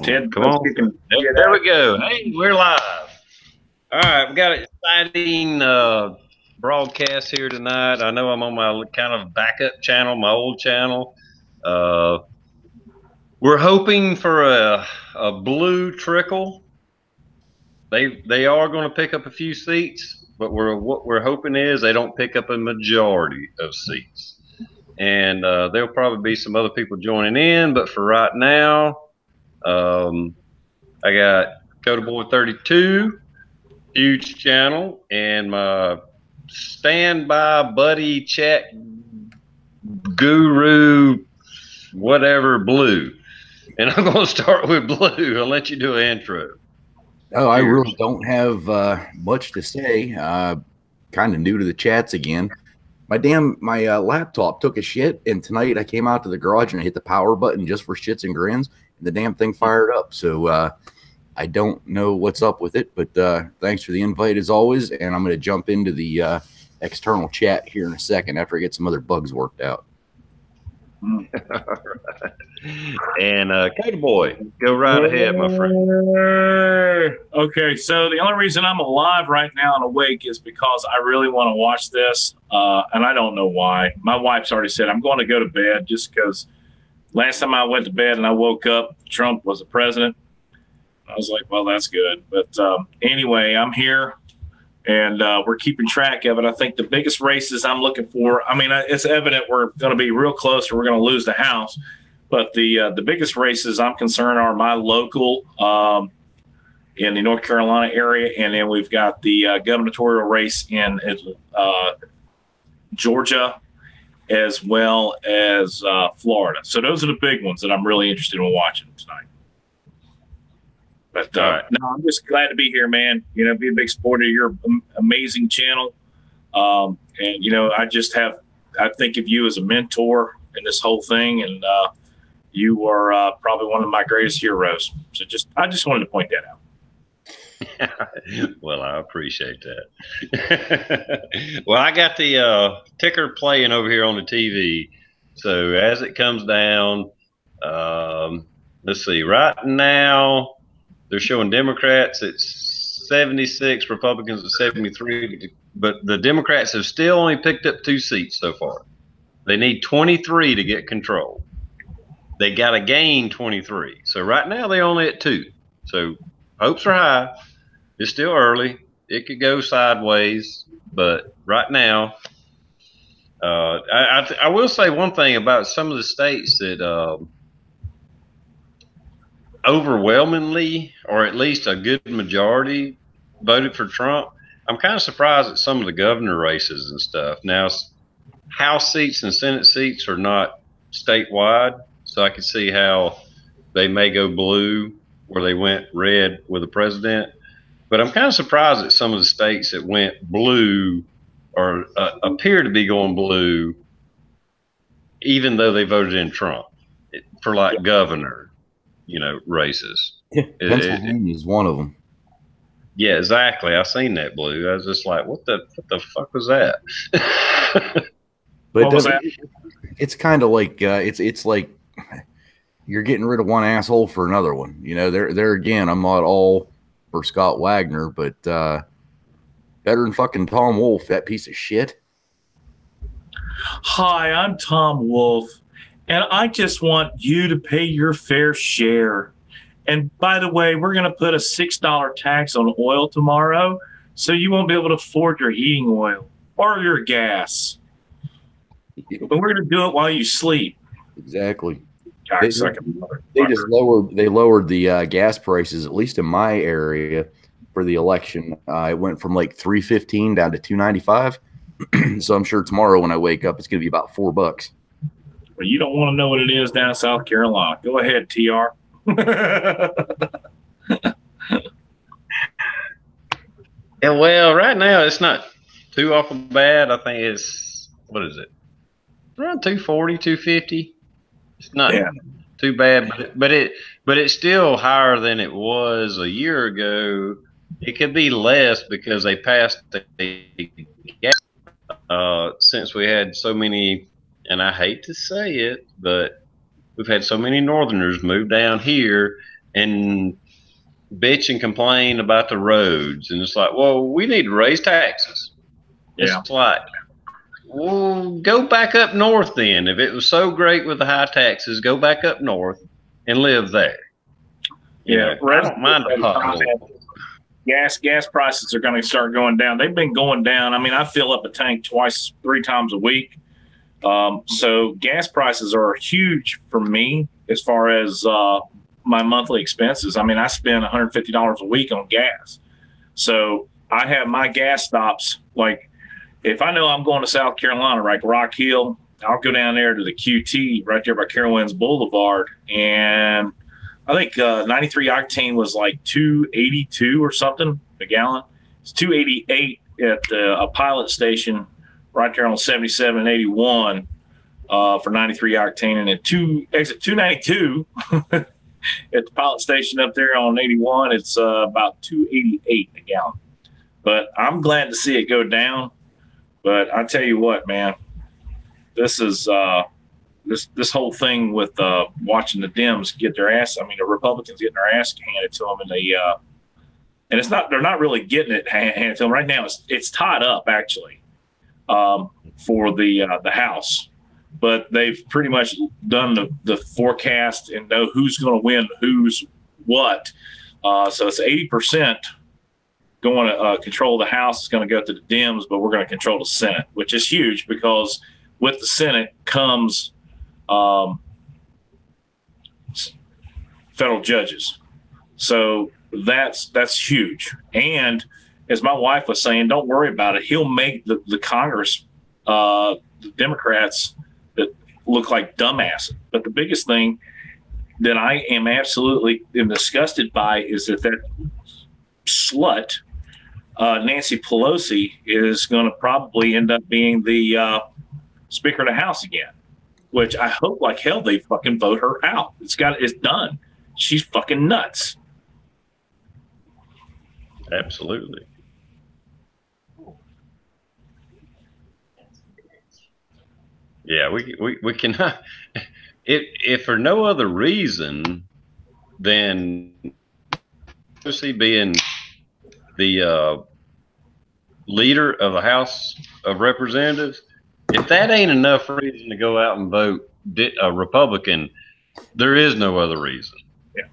Ted, Come on. There we go. Hey, we're live. All right, we got an exciting broadcast here tonight. I know I'm on my kind of backup channel, my old channel. We're hoping for a blue trickle. They are going to pick up a few seats, but what we're hoping is they don't pick up a majority of seats. And there'll probably be some other people joining in, but for right now, I got Coda Boy 32, huge channel, and my standby buddy chat guru, whatever, Blue. And I'm going to start with Blue. I'll let you do an intro. Oh, I really don't have much to say. Kind of new to the chats again. My laptop took a shit, and tonight I came out to the garage and I hit the power button just for shits and grins, and the damn thing fired up. So I don't know what's up with it, but thanks for the invite as always, and I'm going to jump into the external chat here in a second after I get some other bugs worked out. All right. And Coda Boy, go right ahead, my friend. Okay, so the only reason I'm alive right now and awake is because I really want to watch this, and I don't know why. My wife's already said I'm going to go to bed just because last time I went to bed and I woke up, Trump was the president. I was like, well, that's good. But anyway, I'm here, and we're keeping track of it. I think the biggest races I'm looking for, I mean, it's evident we're going to be real close or we're going to lose the House. But the biggest races I'm concerned are my local in the North Carolina area, and then we've got the gubernatorial race in Georgia as well as Florida. So those are the big ones that I'm really interested in watching tonight. But no, I'm just glad to be here, man. You know, be a big supporter of your amazing channel. And, you know, I think of you as a mentor in this whole thing. And you are probably one of my greatest heroes. So I just wanted to point that out. Well, I appreciate that. Well, I got the ticker playing over here on the TV. So as it comes down, let's see, right now, they're showing Democrats at 76, Republicans at 73, but the Democrats have still only picked up 2 seats so far. They need 23 to get control. They got to gain 23. So right now they're only at 2. So hopes are high. It's still early. It could go sideways, but right now, I will say one thing about some of the states that overwhelmingly, or at least a good majority, voted for Trump. I'm kind of surprised at some of the governor races and stuff. Now, House seats and Senate seats are not statewide, so I can see how they may go blue where they went red with the president. But I'm kind of surprised at some of the states that went blue or appear to be going blue, even though they voted in Trump for like governor. You know, races. Yeah, Pennsylvania is one of them. Yeah, exactly. I seen that, Blue. I was just like, what the fuck was that? But it's kind of like it's like you're getting rid of one asshole for another one. You know, there again, I'm not all for Scott Wagner, but better than fucking Tom Wolf, that piece of shit. Hi, I'm Tom Wolf. And I just want you to pay your fair share. And by the way, we're going to put a $6 tax on oil tomorrow, so you won't be able to afford your heating oil or your gas. But we're going to do it while you sleep. Exactly. They lowered the gas prices, at least in my area, for the election. It went from like $3.15 down to $2.95. So I'm sure tomorrow when I wake up, it's going to be about $4. Well, you don't want to know what it is down in South Carolina. Go ahead, TR. Yeah, well, right now it's not too awful bad. I think it's, what is it? Around 240, 250. It's not too bad, but it's still higher than it was a year ago. It could be less because they passed the gas since we had so many. And I hate to say it, but we've had so many Northerners move down here and bitch and complain about the roads. And it's like, well, we need to raise taxes. Yeah. It's like, well, go back up north then. If it was so great with the high taxes, go back up north and live there. Yeah, I don't mind a pothole. Gas prices are going to start going down. They've been going down. I mean, I fill up a tank 3 times a week. So gas prices are huge for me as far as my monthly expenses. I mean, I spend $150 a week on gas. So I have my gas stops. Like if I know I'm going to South Carolina, like Rock Hill, I'll go down there to the QT right there by Carowinds Boulevard. And I think 93 octane was like $2.82 or something a gallon. It's $2.88 at a pilot station right there on 77 and 81 for 93 octane, and at exit 292 at the pilot station up there on 81, it's about $2.88 a gallon. But I'm glad to see it go down. But I tell you what, man, this is this whole thing with watching the Dems get their ass. I mean, the Republicans getting their ass handed to them, and it's not. They're not really getting it handed to them right now. It's tied up actually for the House, but they've pretty much done the forecast and know who's going to win, who's what. So it's 80% going to control the House. It's going to go to the Dems, but we're going to control the Senate, which is huge because with the Senate comes federal judges. So that's huge. And as my wife was saying, don't worry about it. He'll make the Congress, the Democrats that look like dumbasses. But the biggest thing that I am absolutely disgusted by is that slut, Nancy Pelosi, is going to probably end up being the Speaker of the House again, which I hope like hell they fucking vote her out. It's done. She's fucking nuts. Absolutely. Yeah, we cannot. If for no other reason than Pelosi being the leader of the House of Representatives, if that ain't enough reason to go out and vote a Republican, there is no other reason. Yeah.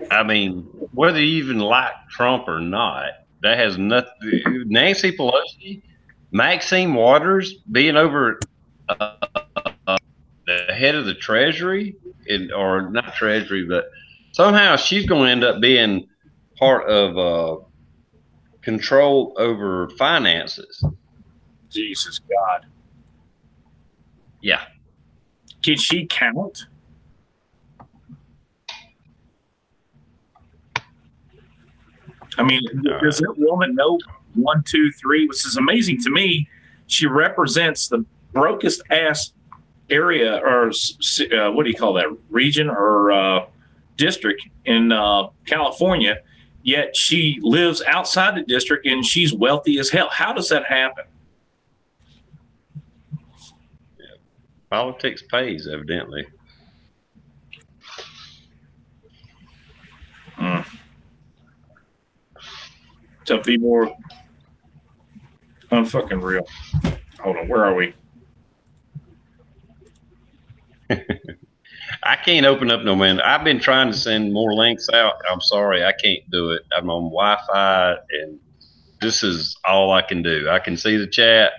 I mean, whether you even like Trump or not, that has nothing. Nancy Pelosi, Maxine Waters being over the head of the Treasury, or not Treasury, but somehow she's going to end up being part of control over finances. Jesus God. Yeah. Can she count? I mean, does that woman know 1, 2, 3? Which is amazing to me. She represents the brokest ass area, or what do you call that, region or district in California, yet she lives outside the district and she's wealthy as hell. How does that happen? Politics pays, evidently. To be more unfucking real. Hold on, where are we? I can't open up no man. I've been trying to send more links out. I'm sorry, I can't do it. I'm on Wi-Fi, and this is all I can do. I can see the chat,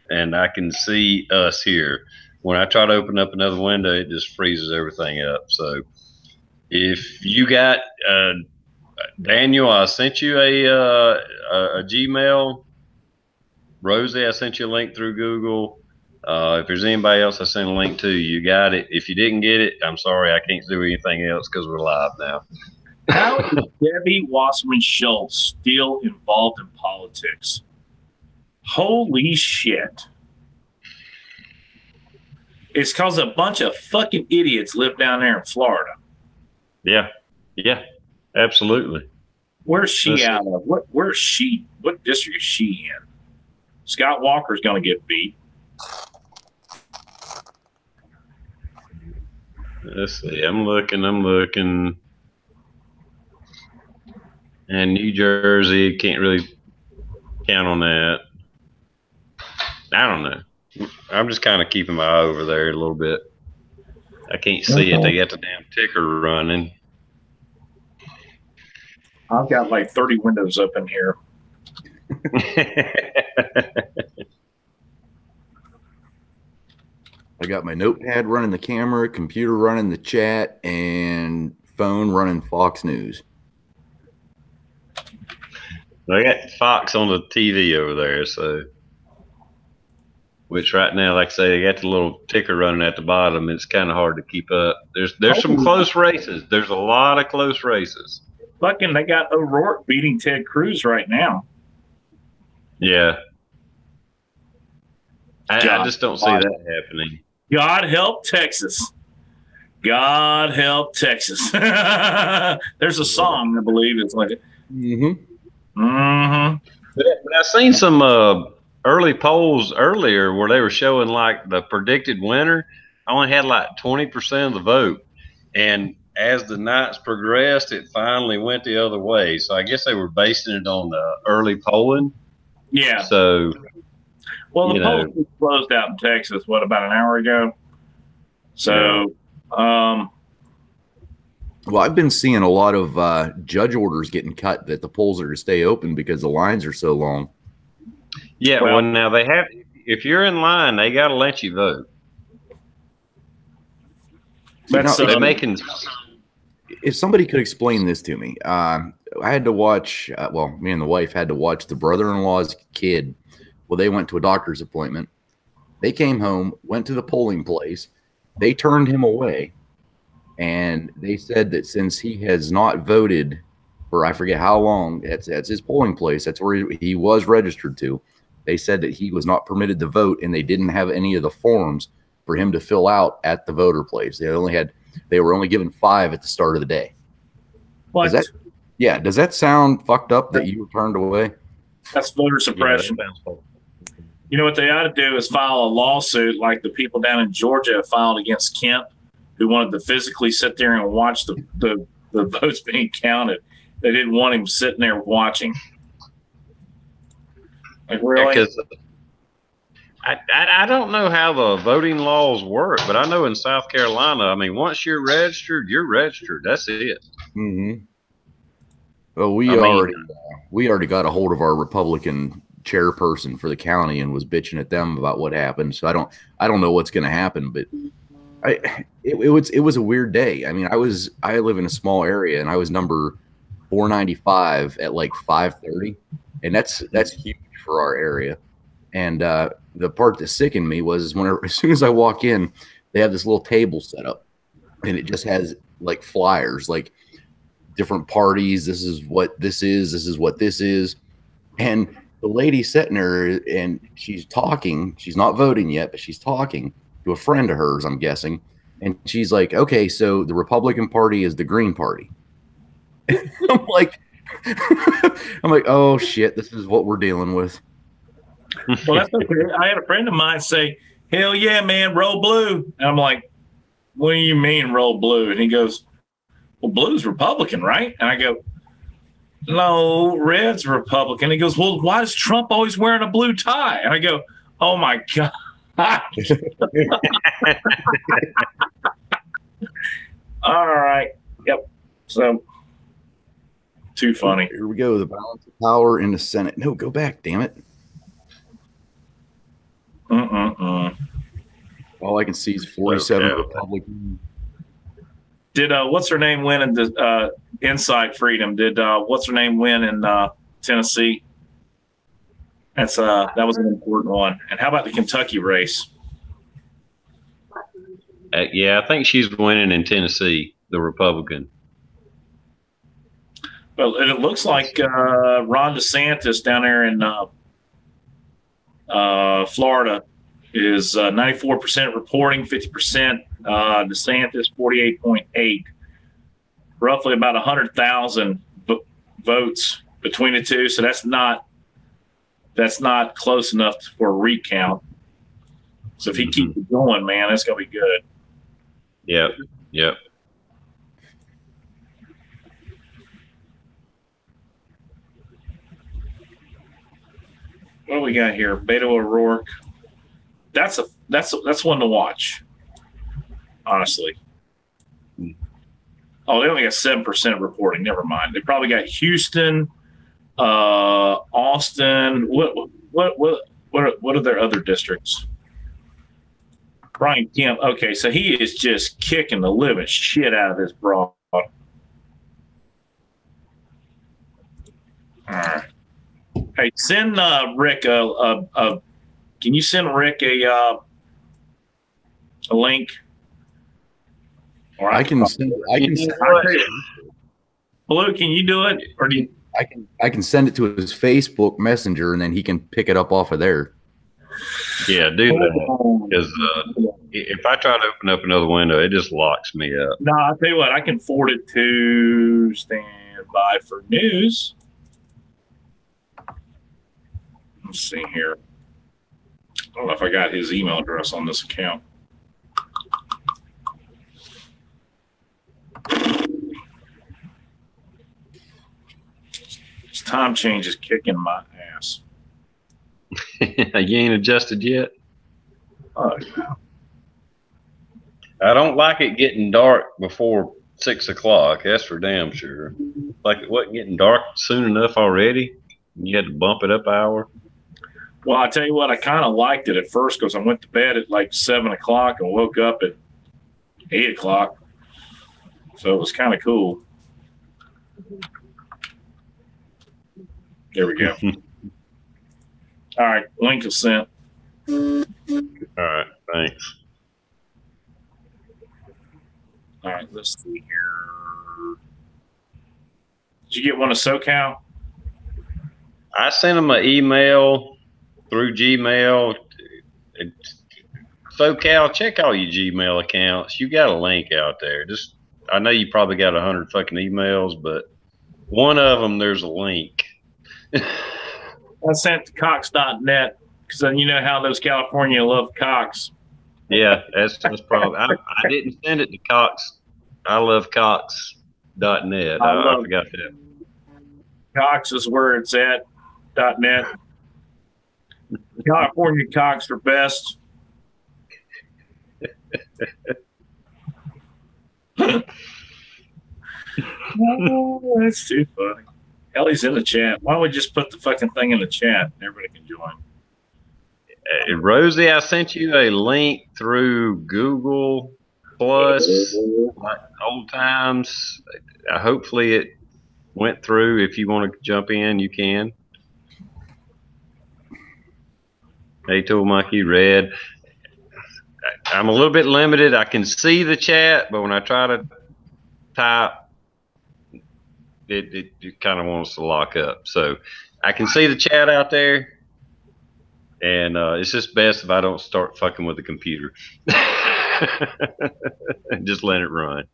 and I can see us here. When I try to open up another window, it just freezes everything up. So if you got Daniel, I sent you a Gmail. Rosie, I sent you a link through Google. If there's anybody else I sent a link to, you got it. If you didn't get it, I'm sorry, I can't do anything else because we're live now. How is Debbie Wasserman Schultz still involved in politics? Holy shit. It's because a bunch of fucking idiots live down there in Florida. Yeah, absolutely. Where's she out of? Where's she? What district is she in? Scott Walker's going to get beat. Let's see. I'm looking. And New Jersey, can't really count on that. I don't know. I'm just kind of keeping my eye over there a little bit. I can't see it. They got the damn ticker running. I've got like 30 windows open here. I got my notepad running the camera, computer running the chat, and phone running Fox News. I got Fox on the TV over there, so which right now, like I say, they got the little ticker running at the bottom. It's kind of hard to keep up. There's some close races. There's a lot of close races. Fucking, they got O'Rourke beating Ted Cruz right now. Yeah. I just don't see that happening. God help Texas. God help Texas. There's a song, I believe. It's like it. Mm-hmm. Mm-hmm. But I seen some early polls earlier where they were showing like the predicted winner only had like 20% of the vote. And as the nights progressed, it finally went the other way. So I guess they were basing it on the early polling. Yeah. So, well, the polls was closed out in Texas, what, about an hour ago? So, well, I've been seeing a lot of judge orders getting cut that the polls are to stay open because the lines are so long. Yeah, well, now they have. If you're in line, they got to let you vote. That's they're making. If somebody could explain this to me, I had to watch. Well, me and the wife had to watch the brother-in-law's kid. Well, they went to a doctor's appointment. They came home, went to the polling place. They turned him away, and they said that since he has not voted for I forget how long, that's his polling place. That's where he was registered to. They said that he was not permitted to vote, and they didn't have any of the forms for him to fill out at the voter place. They were only given 5 at the start of the day. What? Does that sound fucked up that you were turned away? That's voter suppression. Yeah, you know what they ought to do is file a lawsuit like the people down in Georgia have filed against Kemp, who wanted to physically sit there and watch the votes being counted. They didn't want him sitting there watching. Like, really? Because I don't know how the voting laws work, but I know in South Carolina, I mean, once you're registered, you're registered. That's it. Mm-hmm. Well, we already got a hold of our Republican chairperson for the county and was bitching at them about what happened. So I don't know what's going to happen, but it was a weird day. I mean, I live in a small area and I was number 495 at like 5:30, and that's huge for our area. And the part that sickened me was as soon as I walk in, they have this little table set up, and it just has like flyers, like different parties. This is what this is. This is what this is. And the lady sitting there, and she's talking. She's not voting yet, but she's talking to a friend of hers, I'm guessing. And she's like, okay, so the Republican Party is the Green Party. I'm like, oh shit, this is what we're dealing with. Well, that's okay. I had a friend of mine say, hell yeah, man, roll blue. And I'm like, what do you mean roll blue? And he goes, well, blue's Republican, right? And I go, no, red's Republican. He goes, well, why is Trump always wearing a blue tie? And I go, oh my God. All right. Yep. So, too funny. Here we go. The balance of power in the Senate. No, go back, damn it. All I can see is 47 Republicans. Did what's her name win in the Insight Freedom? Did what's her name win in Tennessee? That was an important one. And how about the Kentucky race? Yeah, I think she's winning in Tennessee, the Republican. Well, and it looks like Ron DeSantis down there in Florida is 94% reporting, 50%. DeSantis 48.8. Roughly about 100,000 votes between the two. So that's not close enough for a recount. So if he keeps it going, man, that's gonna be good. Yep. What do we got here? Beto O'Rourke. That's one to watch. Honestly. Oh, they only got 7% reporting. Never mind. They probably got Houston, Austin. What are their other districts? Brian Kemp. Okay, so he is just kicking the living shit out of this broad. All right. Hey, send Rick can you send Rick a link? Or I can send. Blue, can you do it, or do you? I can send it to his Facebook Messenger, and then he can pick it up off of there. Yeah, do that. Because if I try to open up another window, it just locks me up. No, I'll tell you what. I can forward it to stand by for news. Let's see here. I don't know if I got his email address on this account. This time change is kicking my ass. You ain't adjusted yet? Oh, yeah. I don't like it getting dark before 6 o'clock. That's for damn sure. Like it wasn't getting dark soon enough already. You had to bump it up an hour. Well, I tell you what, I kind of liked it at first because I went to bed at like 7 o'clock and woke up at 8 o'clock. So it was kind of cool. There we go. All right, link is sent. All right, thanks. All right, let's see here. Did you get one of SoCal? I sent him an email through Gmail. SoCal, check all your Gmail accounts. You got a link out there. Just, I know you probably got 100 fucking emails, but one of them there's a link. I sent to Cox.net because you know how those California love Cox. Yeah, that's probably. I didn't send it to Cox. I love Cox.net. I forgot that. Cox is where it's at. .net. California Cox are best. Oh, that's too funny. Ellie's in the chat. Why don't we just put the fucking thing in the chat? Everybody can join. Rosie, I sent you a link through Google Plus, like old times. Hopefully it went through. If you want to jump in, you can. Hey, told Mikey Red. I'm a little bit limited. I can see the chat, but when I try to type, it kind of wants to lock up. So I can see the chat out there, and it's just best if I don't start fucking with the computer. Just let it run.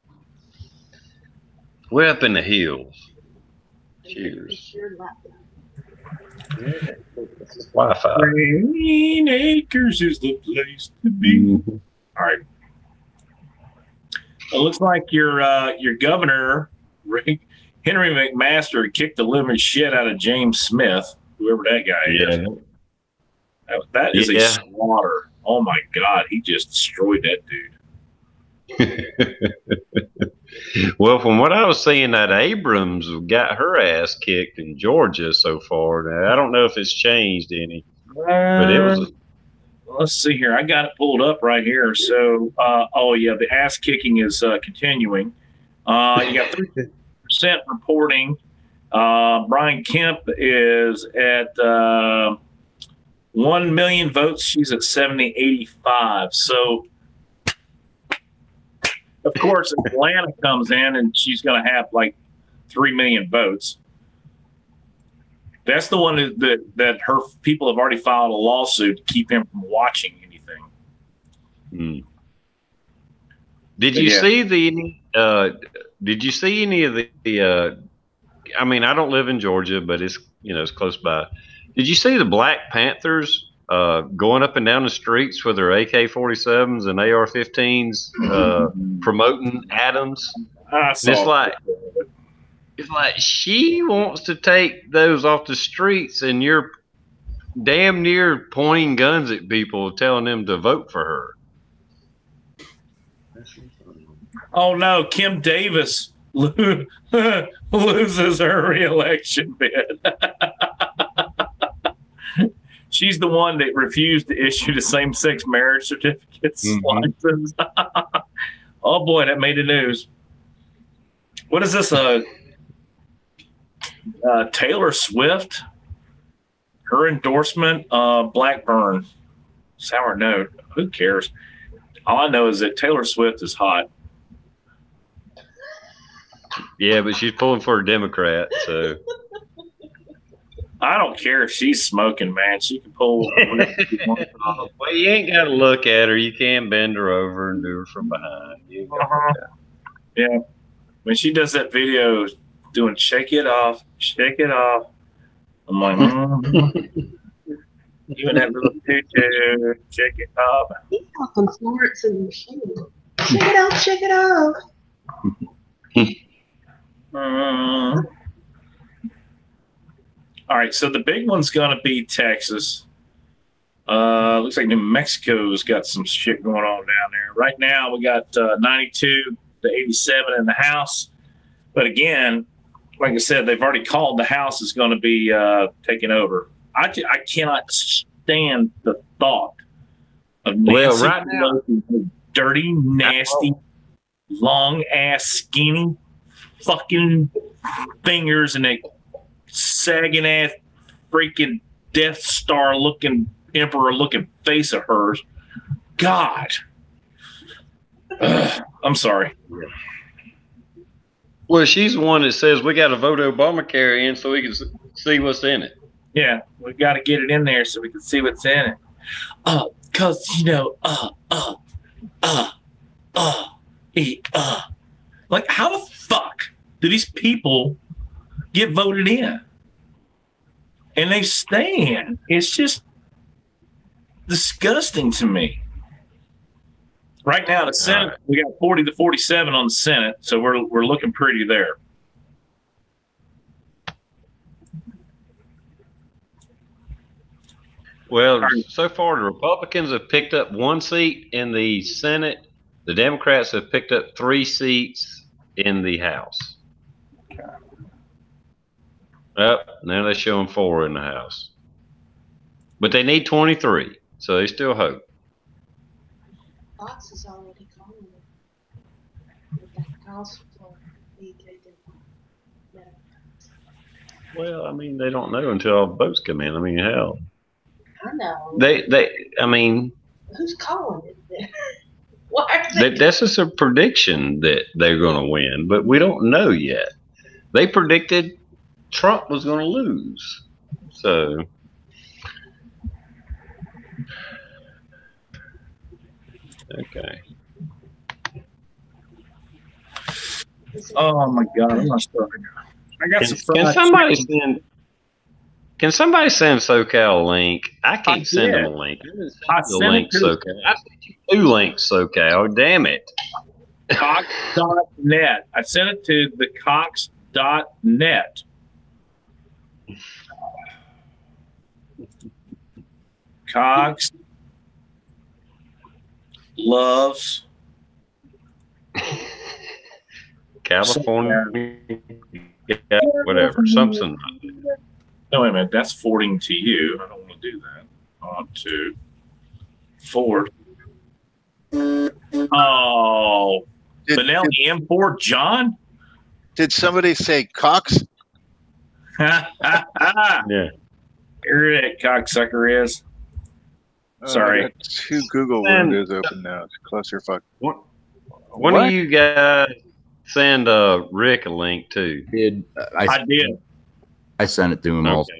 We're up in the hills. Cheers. Wi-Fi. Green Acres is the place to be. Mm-hmm. All right. It looks like your governor, Henry McMaster, kicked the living shit out of James Smith, whoever that guy is. That is a slaughter. Oh my God, he just destroyed that dude. Well, from what I was seeing, that Abrams got her ass kicked in Georgia so far. Now, I don't know if it's changed any, but it was. Let's see here. I got it pulled up right here. So, oh yeah, the ass kicking is continuing. You got 3% reporting. Brian Kemp is at 1 million votes. She's at 70.85. So, of course, Atlanta comes in and she's going to have like 3 million votes. That's the one that her people have already filed a lawsuit to keep him from watching anything. Hmm. Did you see Did you see any of the? I mean, I don't live in Georgia, but it's it's close by. Did you see the Black Panthers going up and down the streets with their AK-47s and AR-15s promoting Adams? It's like she wants to take those off the streets, and you're damn near pointing guns at people, telling them to vote for her. Oh no, Kim Davis loses her re-election bid. She's the one that refused to issue the same-sex marriage certificates. License. Oh boy, that made the news. What is this? Taylor Swift? Her endorsement? Blackburn. Sour note. Who cares? All I know is that Taylor Swift is hot. Yeah, but she's pulling for a Democrat, so. I don't care if she's smoking, man. She can pull. Well, you ain't got to look at her. You can bend her over and do her from behind. Yeah. When she does that video doing shake it off, I'm like, even that little tutu, shake it off. He's talking Florence and the Machine. Shake it off. All right, so the big one's going to be Texas. Looks like New Mexico's got some shit going on down there. Right now, we got 92 to 87 in the House. But again, like I said, they've already called the House is going to be taken over. I cannot stand the thought of Nancy Pelosi's dirty, nasty, long-ass, skinny fucking fingers and a sagging-ass freaking Death Star-looking, Emperor-looking face of hers. God. I'm sorry. Well, she's the one that says we got to vote Obamacare in so we can see what's in it. Yeah, we got to get it in there so we can see what's in it. Cause like how the fuck do these people get voted in? And they stay in. It's just disgusting to me. Right now, the Senate, we got 40 to 47 on the Senate, so we're looking pretty there. Well, so far the Republicans have picked up 1 seat in the Senate. The Democrats have picked up 3 seats in the House. Now they're showing 4 in the House. But they need 23, so they still hope. Fox is already calling it. With that House floor. Well, I mean, they don't know until all the votes come in. I mean, hell. I know. I mean. Who's calling it then? Why are they that's just a prediction that they're going to win, but we don't know yet. They predicted Trump was going to lose. So. Okay. Oh my God! I'm not starting. I got some. Can somebody send SoCal a link? I can't send them a link. I sent a link, SoCal. I sent you 2 links, SoCal. Damn it. Cox.net. I sent it to the Cox.net. Cox loves California, whatever, something. No, wait a minute. That's forwarding to you. I don't want to do that. On to forward. Oh, Benelli M4 John? Did somebody say Cox? Yeah. Here that cocksucker is. Sorry. I got 2 Google windows open now. It's a clusterfuck. One of you guys send Rick a link too. I did. I sent it to him also.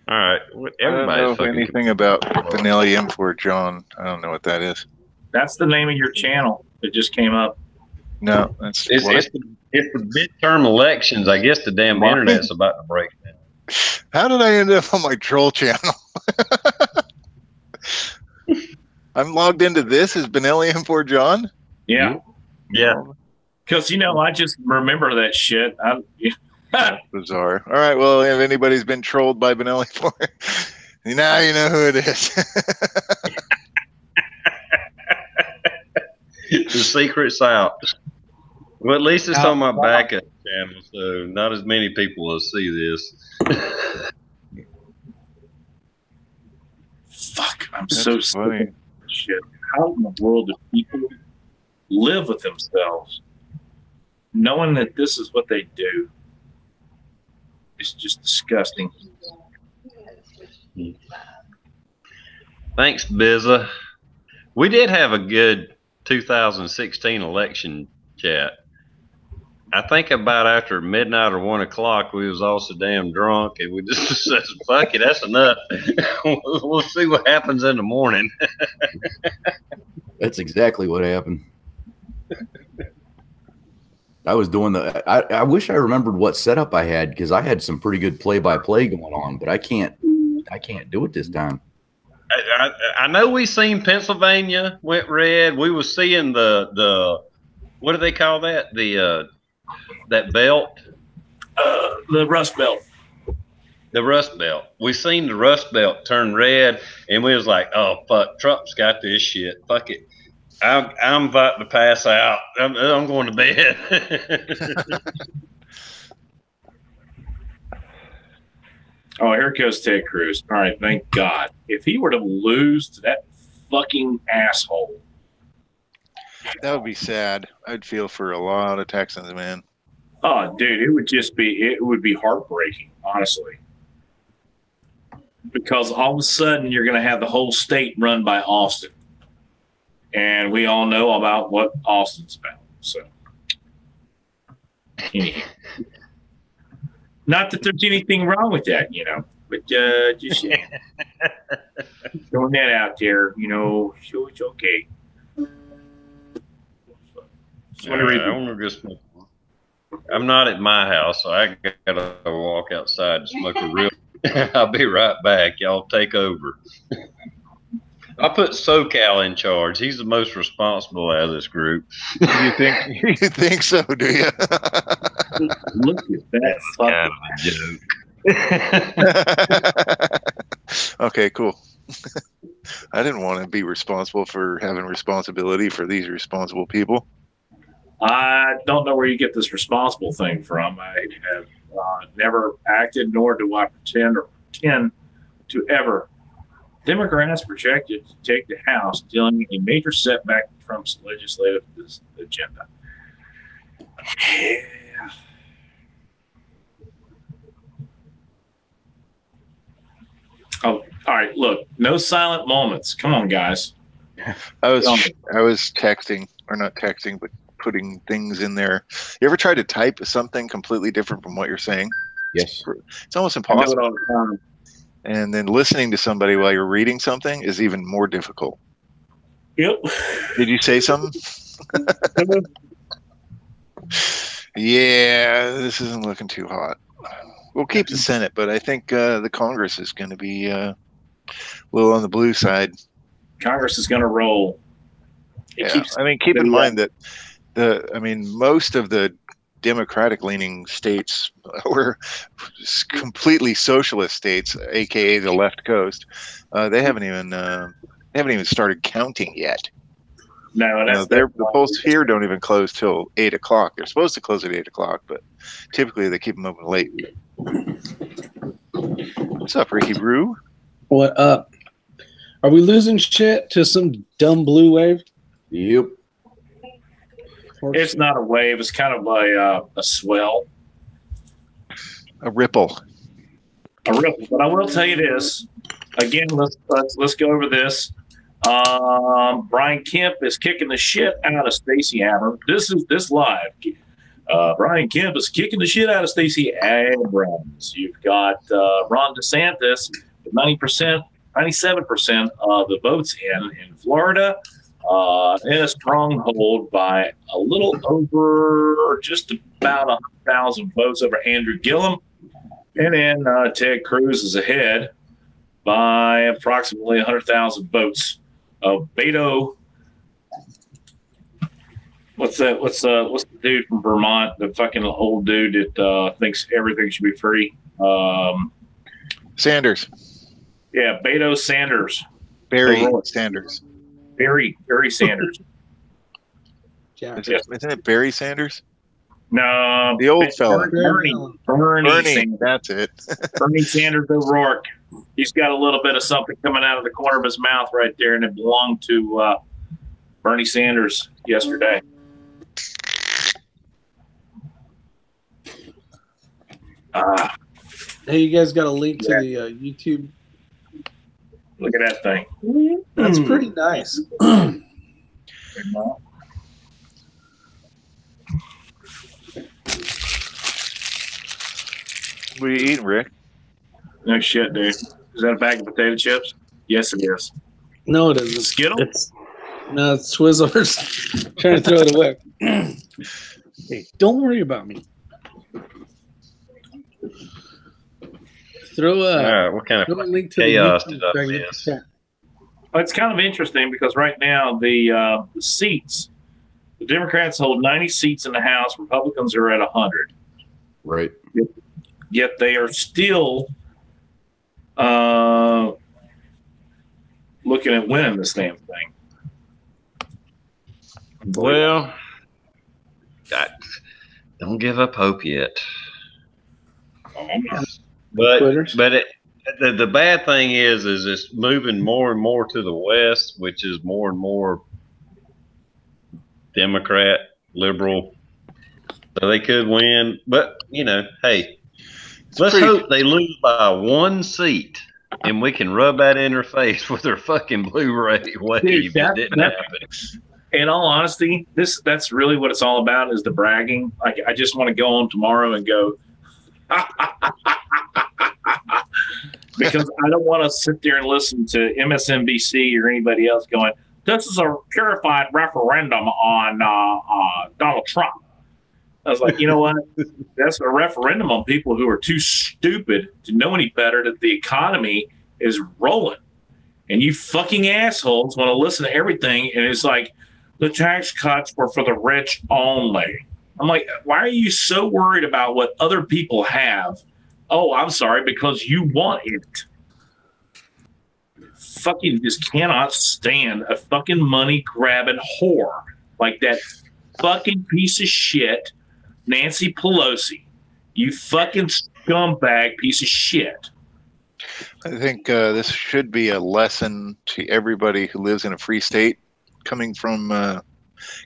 All right. I don't know anything about Benelli M4 John. I don't know what that is. That's the name of your channel that just came up. No, that's it's the midterm elections. I guess the damn internet's about to break down. How did I end up on my troll channel? I'm logged into this as Benelli M4 John? Yeah. Yeah. Because, I just remember that shit. Bizarre. All right. Well, if anybody's been trolled by Benelli for it, now you know who it is. The secret's out. Well, at least it's on my backup channel, so not as many people will see this. Fuck, I'm That's so funny. sick of this shit. How in the world do people live with themselves knowing that this is what they do? It's just disgusting. Thanks, Bizza. We did have a good 2016 election chat. I think about after midnight or 1 o'clock, we was all so damn drunk, and we just said, "Fuck it, that's enough. We'll see what happens in the morning." That's exactly what happened. I was doing I wish I remembered what setup I had, because I had some pretty good play-by-play going on, but I can't do it this time. I know we seen Pennsylvania went red. We was seeing the what do they call that? That belt? The Rust Belt. The Rust Belt. We seen the Rust Belt turn red, and we was like, "Oh fuck, Trump's got this shit. Fuck it. I'm about to pass out. I'm going to bed." Oh, here goes Ted Cruz. All right, thank God. If he were to lose to that fucking asshole, That would be sad. I'd feel for a lot of Texans, man. oh, dude, it would be heartbreaking, honestly. Because all of a sudden you're going to have the whole state run by Austin. And we all know about what Austin's about. So, anyhow. Not that there's anything wrong with that, but just throwing that out there, so it's okay. I'm not at my house, so I gotta walk outside to smoke a real. I'll be right back. Y'all take over. I put SoCal in charge. He's the most responsible out of this group. You think so? Do you? Look at that. Kind of a joke. Okay, cool. I didn't want to be responsible for having responsibility for these responsible people. I don't know where you get this responsible thing from. I have never acted, nor do I pretend to ever. Democrats projected to take the House, dealing a major setback to Trump's legislative agenda. Yeah. Oh, all right. Look, no silent moments. Come on, guys. I was texting, or not texting, but putting things in there. You ever try to type something completely different from what you're saying? Yes. It's almost impossible. I do it all the time. And then listening to somebody while you're reading something is even more difficult. Yep. Did you say something? Yeah, this isn't looking too hot. We'll keep the Senate, but I think the Congress is going to be a little on the blue side. Congress is going to roll. Keep in mind that most of the Democratic-leaning states were completely socialist states, aka the left coast. They haven't even started counting yet. No, the polls here don't even close till 8 o'clock. They're supposed to close at 8 o'clock, but typically they keep them open late. What's up, Ricky Brew? What up? Are we losing shit to some dumb blue wave? Yep. It's not a wave. It's kind of a swell. A ripple. A ripple. But I will tell you this. Again, let's go over this. Brian Kemp is kicking the shit out of Stacey Abrams. This live. Brian Kemp is kicking the shit out of Stacey Abrams. You've got Ron DeSantis with 97% of the votes in Florida. In a stronghold by a little over, just about 100,000 votes over Andrew Gillum. And then Ted Cruz is ahead by approximately 100,000 votes of Beto What's that? What's the dude from Vermont? The fucking old dude that thinks everything should be free. Sanders. Yeah, Beto Sanders. Barry Sanders. Barry Sanders. Yeah. Isn't it Barry Sanders? No, The old fella. Bernie Sanders. That's it. Bernie Sanders O'Rourke. He's got a little bit of something coming out of the corner of his mouth right there, and it belonged to Bernie Sanders yesterday. Hey, you guys got a link to the YouTube? Look at that thing. That's pretty nice. What are you eating, Rick? No shit, dude. Is that a bag of potato chips? Yes, it is. No, it isn't. Skittles? No, it's Twizzlers. Trying to throw it away. Hey, don't worry about me. Throw All right, what kind of link to chaos the did I miss? It's kind of interesting because right now the seats, the Democrats hold 90 seats in the House. Republicans are at 100. Right. Yet they are still looking at winning this damn thing. Well, don't give up hope yet. But the bad thing is it's moving more and more to the west, which is more and more Democrat, liberal. So they could win, but hey, let's hope they lose by 1 seat, and we can rub that in their face with their fucking Blu-ray wave. Dude, it didn't happen. In all honesty, that's really what it's all about, is the bragging. Like, I just want to go on tomorrow and go, because I don't want to sit there and listen to MSNBC or anybody else going, this is a purified referendum on Donald Trump. I was like, you know what? That's a referendum on people who are too stupid to know any better that the economy is rolling. And you fucking assholes want to listen to everything, and it's like, the tax cuts were for the rich only. I'm like, why are you so worried about what other people have? Oh, I'm sorry, because you want it. Fucking just cannot stand a fucking money grabbing whore like that fucking piece of shit, Nancy Pelosi. You fucking scumbag piece of shit. I think this should be a lesson to everybody who lives in a free state. Coming from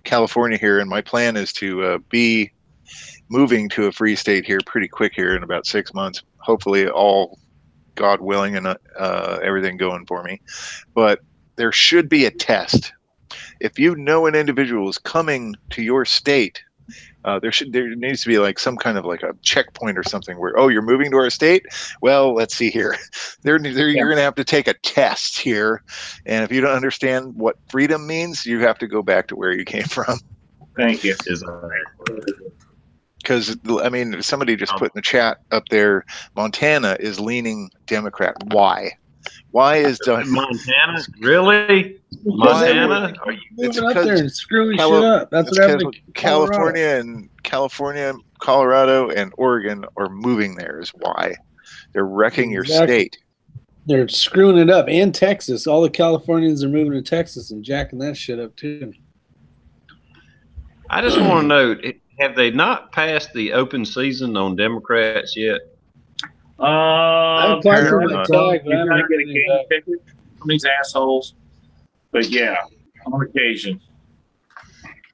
California here, and my plan is to be moving to a free state here pretty quick here in about 6 months. Hopefully, all God willing and everything going for me. But there should be a test. If you know an individual is coming to your state, there needs to be like some kind of like a checkpoint or something where, oh, you're moving to our state? Well, let's see here. You're going to have to take a test here. And if you don't understand what freedom means, you have to go back to where you came from. Thank you. Because, I mean, somebody just put in the chat up there, Montana is leaning Democrat. Why? Why is Montana? Really? Montana? Are you moving up there and screwing shit up? That's what happened in California, Colorado, and Oregon are moving there is why. They're wrecking your state. They're screwing it up. And Texas. All the Californians are moving to Texas and jacking that shit up too. I just want to know, have they not passed the open season on Democrats yet? You gotta get a game ticket from these assholes. But yeah, on occasion.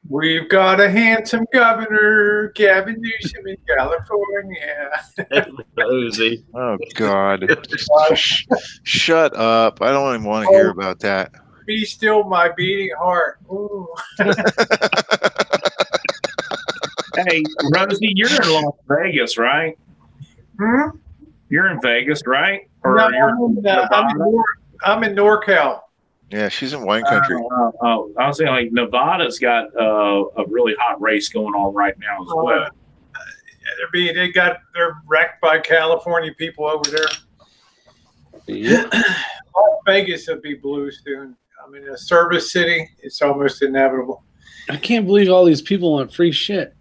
We've got a handsome governor, Gavin Newsom in California. Oh God! Shut up! I don't even want to hear about that. Be still my beating heart. Ooh. Hey, Rosie, you're in Las Vegas, right? Hmm? You're in Vegas, right? Or No, you're I'm in NorCal. Yeah, she's in wine country. I was saying, like, Nevada's got a really hot race going on right now as well. They're wrecked by California people over there. Yeah. Las Vegas will be blue soon. I mean, a service city, it's almost inevitable. I can't believe all these people want free shit.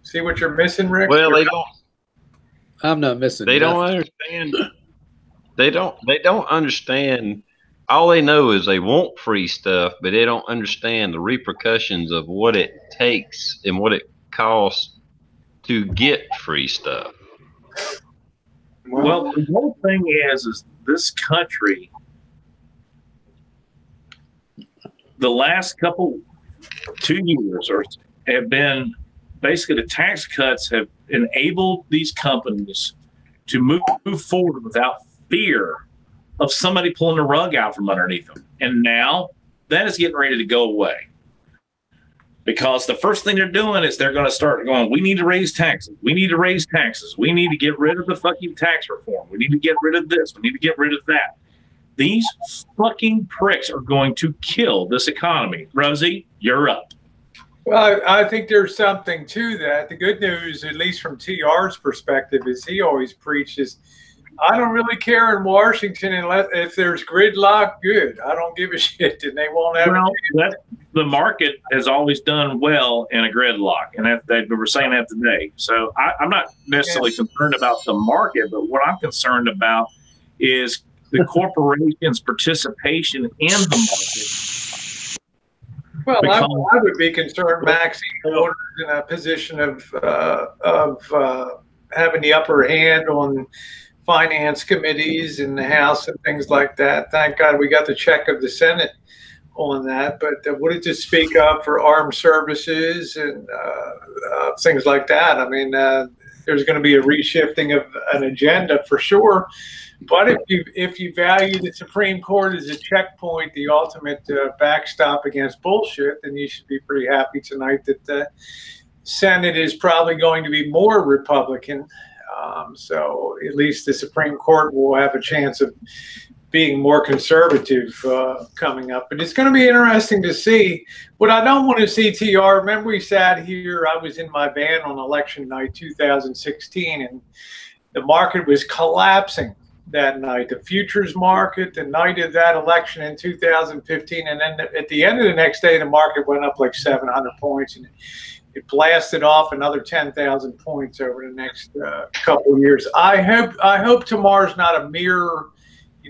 See what you're missing, Rick? Well, they don't. I'm not missing. They don't nothing. understand. They don't understand. All they know is they want free stuff, but they don't understand the repercussions of what it takes and what it costs to get free stuff. Well, the whole thing is this country, the last 2 years have been basically the tax cuts have enabled these companies to move forward without fear of somebody pulling the rug out from underneath them. And now that is getting ready to go away. Because the first thing they're doing is they're going to start going, we need to raise taxes. We need to raise taxes. We need to get rid of the fucking tax reform. We need to get rid of this. We need to get rid of that. These fucking pricks are going to kill this economy. Rosie, you're up. Well, I think there's something to that. The good news, at least from TR's perspective, is he always preaches, I don't really care in Washington unless if there's gridlock, good. I don't give a shit, and they won't have the market has always done well in a gridlock, and they were saying that today. So I'm not necessarily concerned about the market, but what I'm concerned about is the corporation's participation in the market. Well, I would be concerned Maxine Waters in a position of having the upper hand on finance committees in the House and things like that. Thank God we got the check of the Senate on that. But what did you speak of for armed services and things like that? I mean, there's going to be a reshifting of an agenda for sure. But if you value the Supreme Court as a checkpoint, the ultimate backstop against bullshit, then you should be pretty happy tonight that the Senate is probably going to be more Republican. So at least the Supreme Court will have a chance of being more conservative coming up. But it's going to be interesting to see. What I don't want to see, TR, remember we sat here, I was in my van on election night 2016, and the market was collapsing that night. The futures market, the night of that election in 2015, and then at the end of the next day, the market went up like 700 points, and it blasted off another 10,000 points over the next couple of years. I hope tomorrow's not a mirror,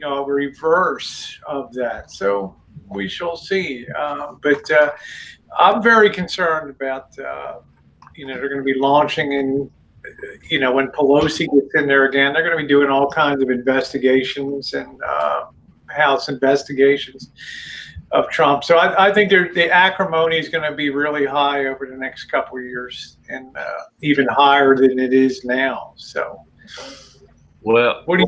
a reverse of that. So we shall see. But I'm very concerned about, they're going to be launching in, when Pelosi gets in there again, they're going to be doing all kinds of investigations and House investigations of Trump. So I think the acrimony is going to be really high over the next couple of years, and even higher than it is now. So, what do you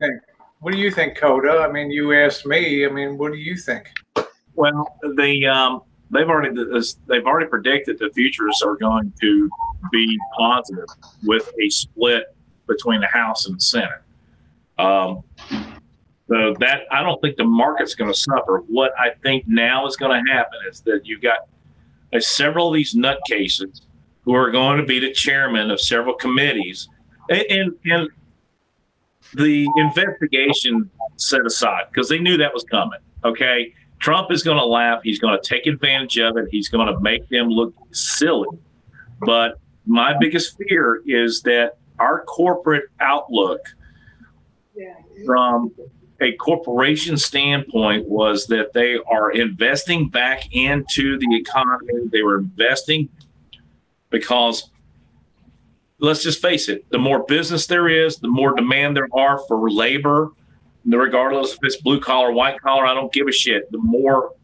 think? What do you think, Coda? I mean, you asked me. I mean, what do you think? Well, they've already predicted the futures are going to be positive with a split between the House and the Senate. So that I don't think the market's going to suffer. What I think now is going to happen is that you've got several of these nutcases who are going to be the chairman of several committees, and the investigation set aside because they knew that was coming. Okay, Trump is going to laugh. He's going to take advantage of it. He's going to make them look silly. But my biggest fear is that our corporate outlook from a corporation standpoint was that they are investing back into the economy. They were investing because, let's just face it, the more business there is, the more demand there are for labor, regardless if it's blue collar, white collar, I don't give a shit. The more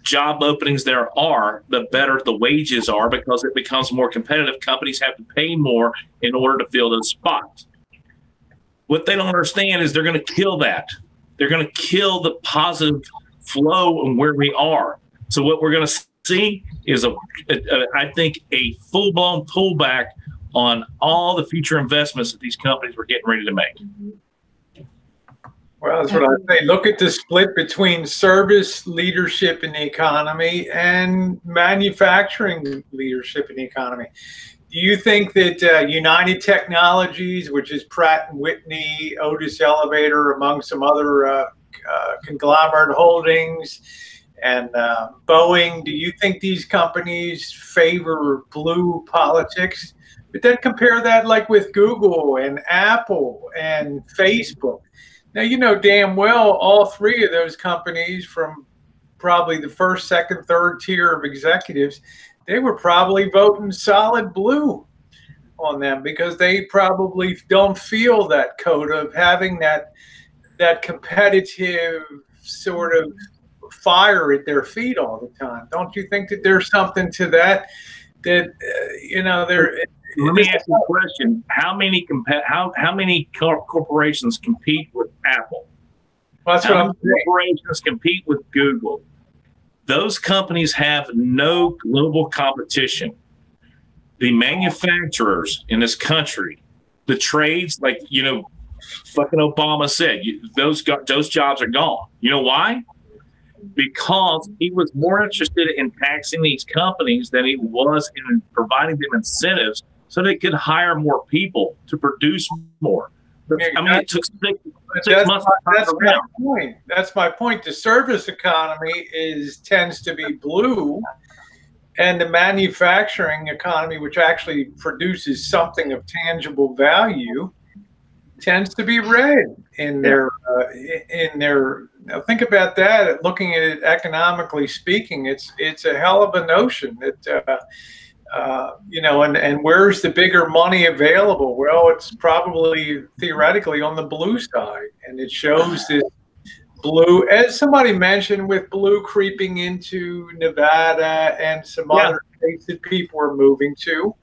job openings there are, the better the wages are because it becomes more competitive. Companies have to pay more in order to fill those spots. What they don't understand is they're going to kill that. They're going to kill the positive flow and where we are. So what we're going to see is, I think, a full-blown pullback on all the future investments that these companies were getting ready to make. Well, that's what I say. Look at the split between service leadership in the economy and manufacturing leadership in the economy. Do you think that United Technologies, which is Pratt & Whitney, Otis Elevator, among some other Conglomerate Holdings, and Boeing. Do you think these companies favor blue politics? But then compare that like with Google and Apple and Facebook. Now, you know damn well all three of those companies, from probably the first, second, third tier of executives, they were probably voting solid blue on them because they probably don't feel that code of having that competitive sort of fire at their feet all the time. Don't you think that there's something to that? That you know, there. Let me ask you a question: how many corporations compete with Apple? Well, that's what I'm saying. Corporations compete with Google. Those companies have no global competition. The manufacturers in this country, the trades, like, you know, fucking Obama said, those jobs are gone. You know why? Because he was more interested in taxing these companies than he was in providing them incentives so they could hire more people to produce more. I mean, it took 6 months. That's my point. That's my point. The service economy tends to be blue, and the manufacturing economy, which actually produces something of tangible value, tends to be red in their. Now think about that. Looking at it economically speaking, it's a hell of a notion that. You know, and where's the bigger money available? Well, it's probably theoretically on the blue side, and it shows this blue, as somebody mentioned, with blue creeping into Nevada and some other states that people are moving to.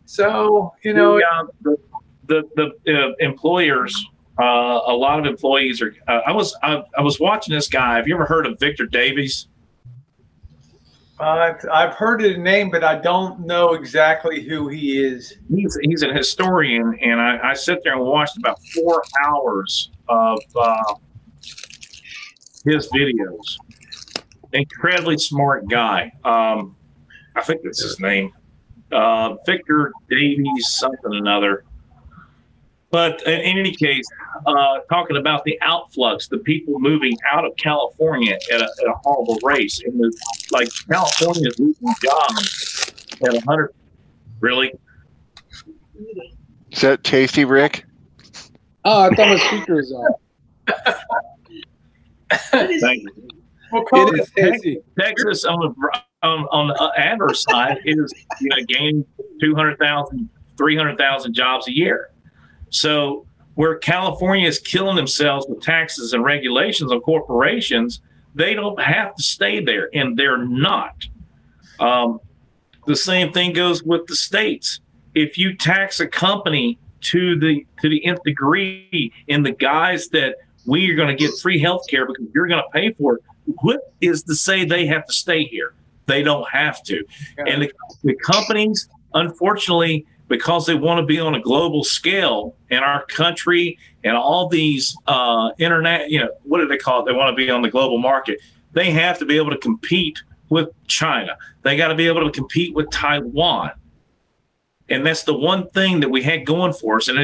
So, you know, the employers, a lot of employees are. I was watching this guy. Have you ever heard of Victor Davies? I've heard of the name, but I don't know exactly who he is. He's a historian, and I sit there and watched about 4 hours of his videos. Incredibly smart guy. I think that's his name. Victor Davies, something or another. But in any case, talking about the outflux, the people moving out of California at a horrible rate. And like California is losing jobs at 100. Really? Is that tasty, Rick? Oh, I thought my speaker was on. Thank you. Well, It is tasty. Texas on the adverse side is gaining 200,000, 300,000 jobs a year. So where California is killing themselves with taxes and regulations on corporations, they don't have to stay there, and they're not. The same thing goes with the states. If you tax a company to the nth degree in the guise that we are going to get free health care because you're going to pay for it, what is to say they have to stay here? They don't have to. And the companies, unfortunately, because they want to be on a global scale in our country and all these internet, what do they call it? They want to be on the global market. They have to be able to compete with China. They got to be able to compete with Taiwan. And that's the one thing that we had going for us. And,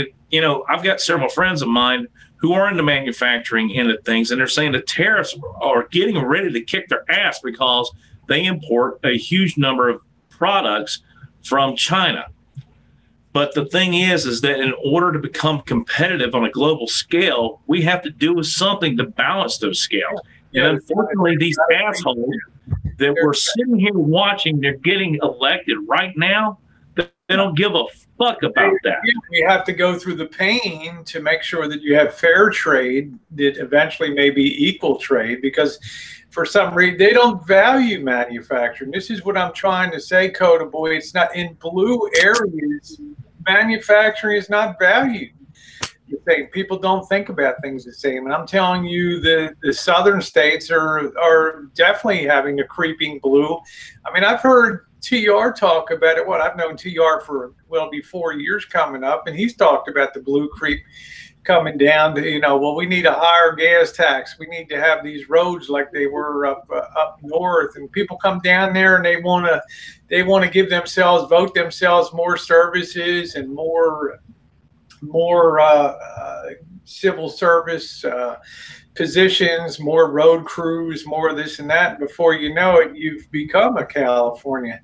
I've got several friends of mine who are in the manufacturing end of things, and they're saying the tariffs are getting ready to kick their ass because they import a huge number of products from China. But the thing is that in order to become competitive on a global scale, we have to do something to balance those scales. And unfortunately, these assholes that we're sitting here watching, they're getting elected right now. They don't give a fuck about that. You have to go through the pain to make sure that you have fair trade that eventually may be equal trade, because for some reason they don't value manufacturing. This is what I'm trying to say, Coda Boy. It's not in blue areas. Manufacturing is not valued the same. People don't think about things the same. And I'm telling you, the southern states are definitely having a creeping blue. I mean, I've heard TR talk about it. I've known TR for, it'll be 4 years coming up, and he's talked about the blue creep coming down to, we need a higher gas tax. We need to have these roads like they were up north, and people come down there and they want to vote themselves more services and more civil service positions, more road crews, more this and that. And before you know it, you've become a California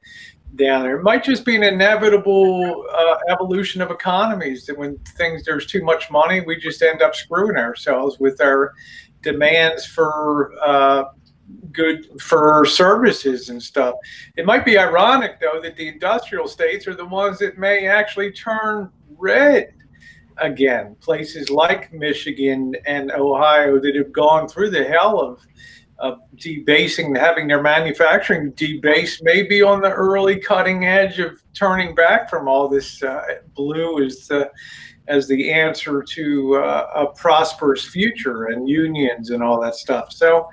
down there. It might just be an inevitable evolution of economies, that when there's too much money, we just end up screwing ourselves with our demands for for services and stuff. It might be ironic, though, that the industrial states are the ones that may actually turn red again. Places like Michigan and Ohio that have gone through the hell of debasing, having their manufacturing debased, may be on the early cutting edge of turning back from all this. Blue as the answer to a prosperous future and unions and all that stuff. So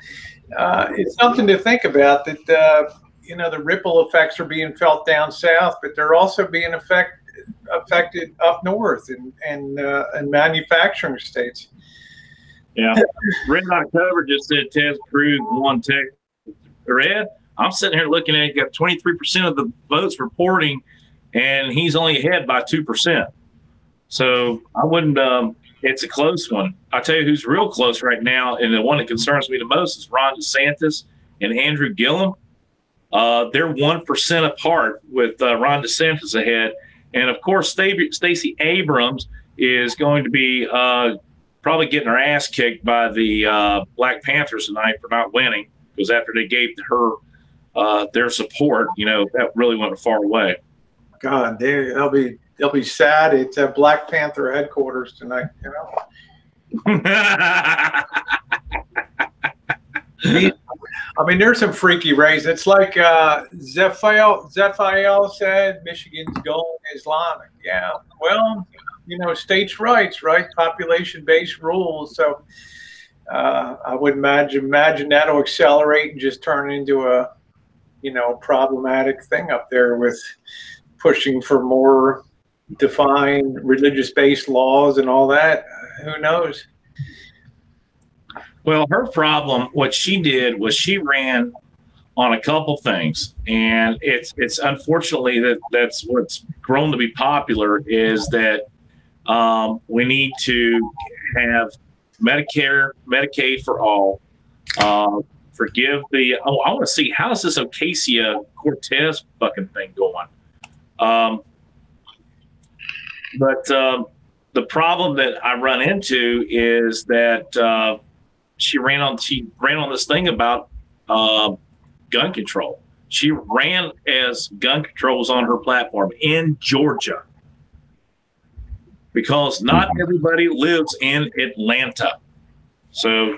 it's something to think about, that the ripple effects are being felt down south, but they're also being affected up north and manufacturing states. Yeah. Red October just said Ted Cruz won Tech. Red, I'm sitting here looking at it, got 23% of the votes reporting, and he's only ahead by 2%. So I wouldn't, it's a close one. I'll tell you who's real close right now, and the one that concerns me the most is Ron DeSantis and Andrew Gillum. They're 1% apart with Ron DeSantis ahead. And, of course, Stacey Abrams is going to be probably getting her ass kicked by the Black Panthers tonight for not winning, because after they gave her their support, that really went far away. God, they'll be sad at Black Panther headquarters tonight. I mean, there's some freaky races. It's like Zephael said, Michigan's going Islamic. Yeah, well, states' rights, right? Population-based rules. So I would imagine that'll accelerate and just turn into a, problematic thing up there with pushing for more defined religious-based laws and all that. Who knows? Well, her problem, what she did was she ran on a couple things, and it's unfortunately that's what's grown to be popular, is that we need to have Medicare, Medicaid for all, forgive the, I want to see, how is this Ocasio-Cortez fucking thing going? But the problem that I run into is that she ran on this thing about gun control. She ran as gun control was on her platform in Georgia, because not everybody lives in Atlanta. So,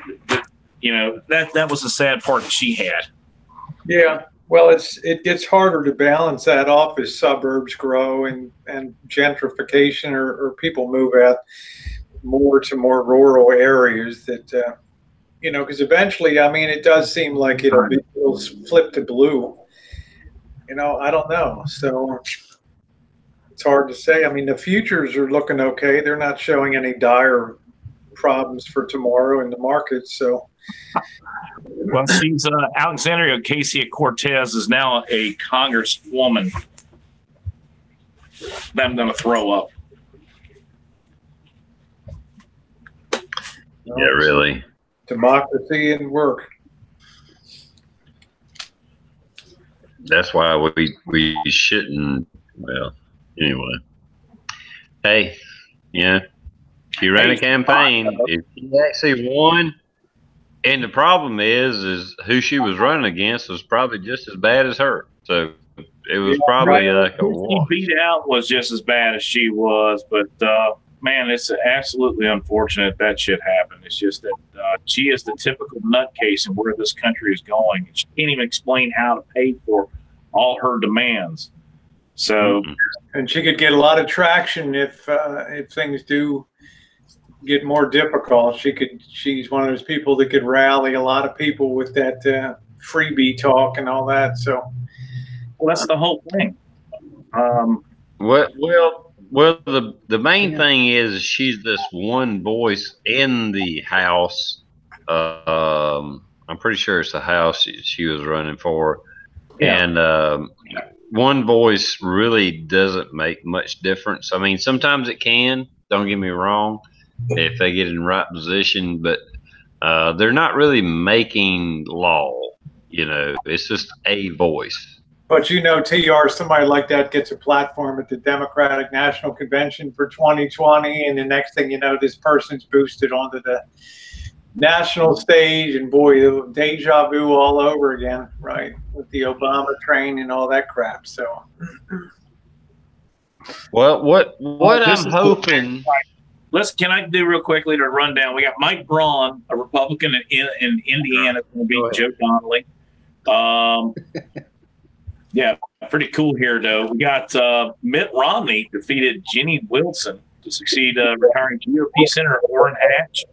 that was the sad part that she had. Yeah. Well, it gets harder to balance that off as suburbs grow and gentrification or people move out more to more rural areas that, because eventually, I mean, it does seem like it'll flip to blue. I don't know. So it's hard to say. I mean, the futures are looking okay. They're not showing any dire problems for tomorrow in the markets. So. Well, she's Alexandria Ocasio-Cortez is now a congresswoman. I'm going to throw up. Yeah, really. Democracy and work. That's why we shouldn't. Well, anyway. Hey, she ran a campaign. If she actually won. And the problem is who she was running against was probably just as bad as her. So it was probably like a wash. He beat out was just as bad as she was, but man, it's absolutely unfortunate that shit happened. It's just that she is the typical nutcase in where this country is going. She can't even explain how to pay for all her demands. So, and she could get a lot of traction if things do get more difficult. She's one of those people that could rally a lot of people with that freebie talk and all that. So, well, that's the whole thing. Well, the main thing is she's this one voice in the House. I'm pretty sure it's the House she was running for, and one voice really doesn't make much difference. I mean, sometimes it can. Don't get me wrong, if they get in the right position, but they're not really making law. You know, it's just a voice. But you know, TR, somebody like that gets a platform at the Democratic National Convention for 2020, and the next thing you know, this person's boosted onto the national stage, and boy, deja vu all over again, right? With the Obama train and all that crap. So, well, what I'm hoping. Can I do real quickly to run down? We got Mike Braun, a Republican in Indiana, going to beat Joe Donnelly. Yeah, pretty cool here, though. We got Mitt Romney defeated Jenny Wilson to succeed retiring GOP Senator Orrin Hatch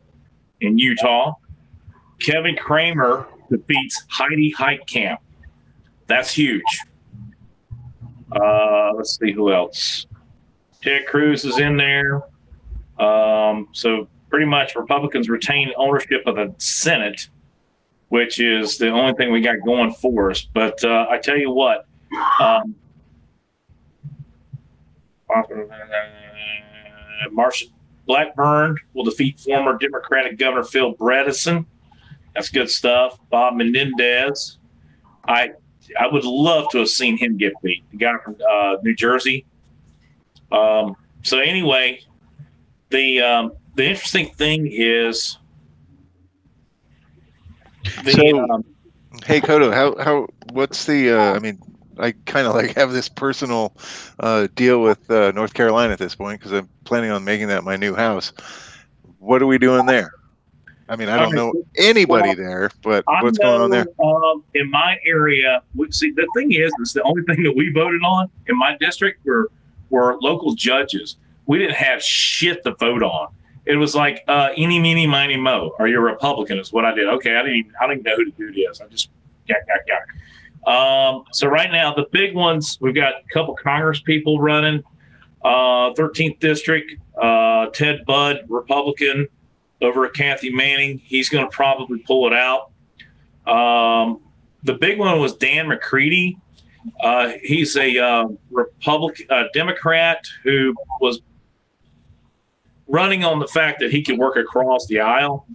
in Utah. Kevin Kramer defeats Heidi Heitkamp. That's huge. Let's see who else. Ted Cruz is in there. So pretty much Republicans retain ownership of the Senate, which is the only thing we got going for us. But I tell you what, Marsha Blackburn will defeat former Democratic Governor Phil Bredesen. That's good stuff. Bob Menendez. I would love to have seen him get beat. The guy from New Jersey. So anyway, the interesting thing is hey Kodo, what's the I mean, I kind of like have this personal deal with North Carolina at this point because I'm planning on making that my new house. What are we doing there? I mean, I don't know anybody there, but what's going on there? In my area, see, the thing is the only thing that we voted on in my district were local judges. We didn't have shit to vote on. It was like eeny, meeny, miny, mo. Are you a Republican? Is what I did. Okay, I didn't even know who the dude is. I just yak. So right now, the big ones, we've got a couple Congress people running. 13th District, Ted Budd, Republican, over at Kathy Manning. He's going to probably pull it out. The big one was Dan McCready. He's a Democrat who was running on the fact that he could work across the aisle,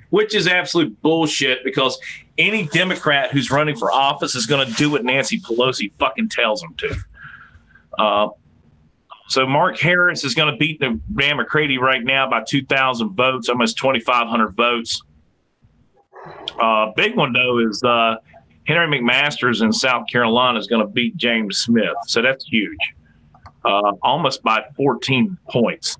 which is absolute bullshit because any Democrat who's running for office is going to do what Nancy Pelosi fucking tells them to. So Mark Harris is going to beat the Dan McCready right now by 2,000 votes, almost 2,500 votes. Big one, though, is Henry McMaster's in South Carolina is going to beat James Smith. So that's huge, almost by 14 points.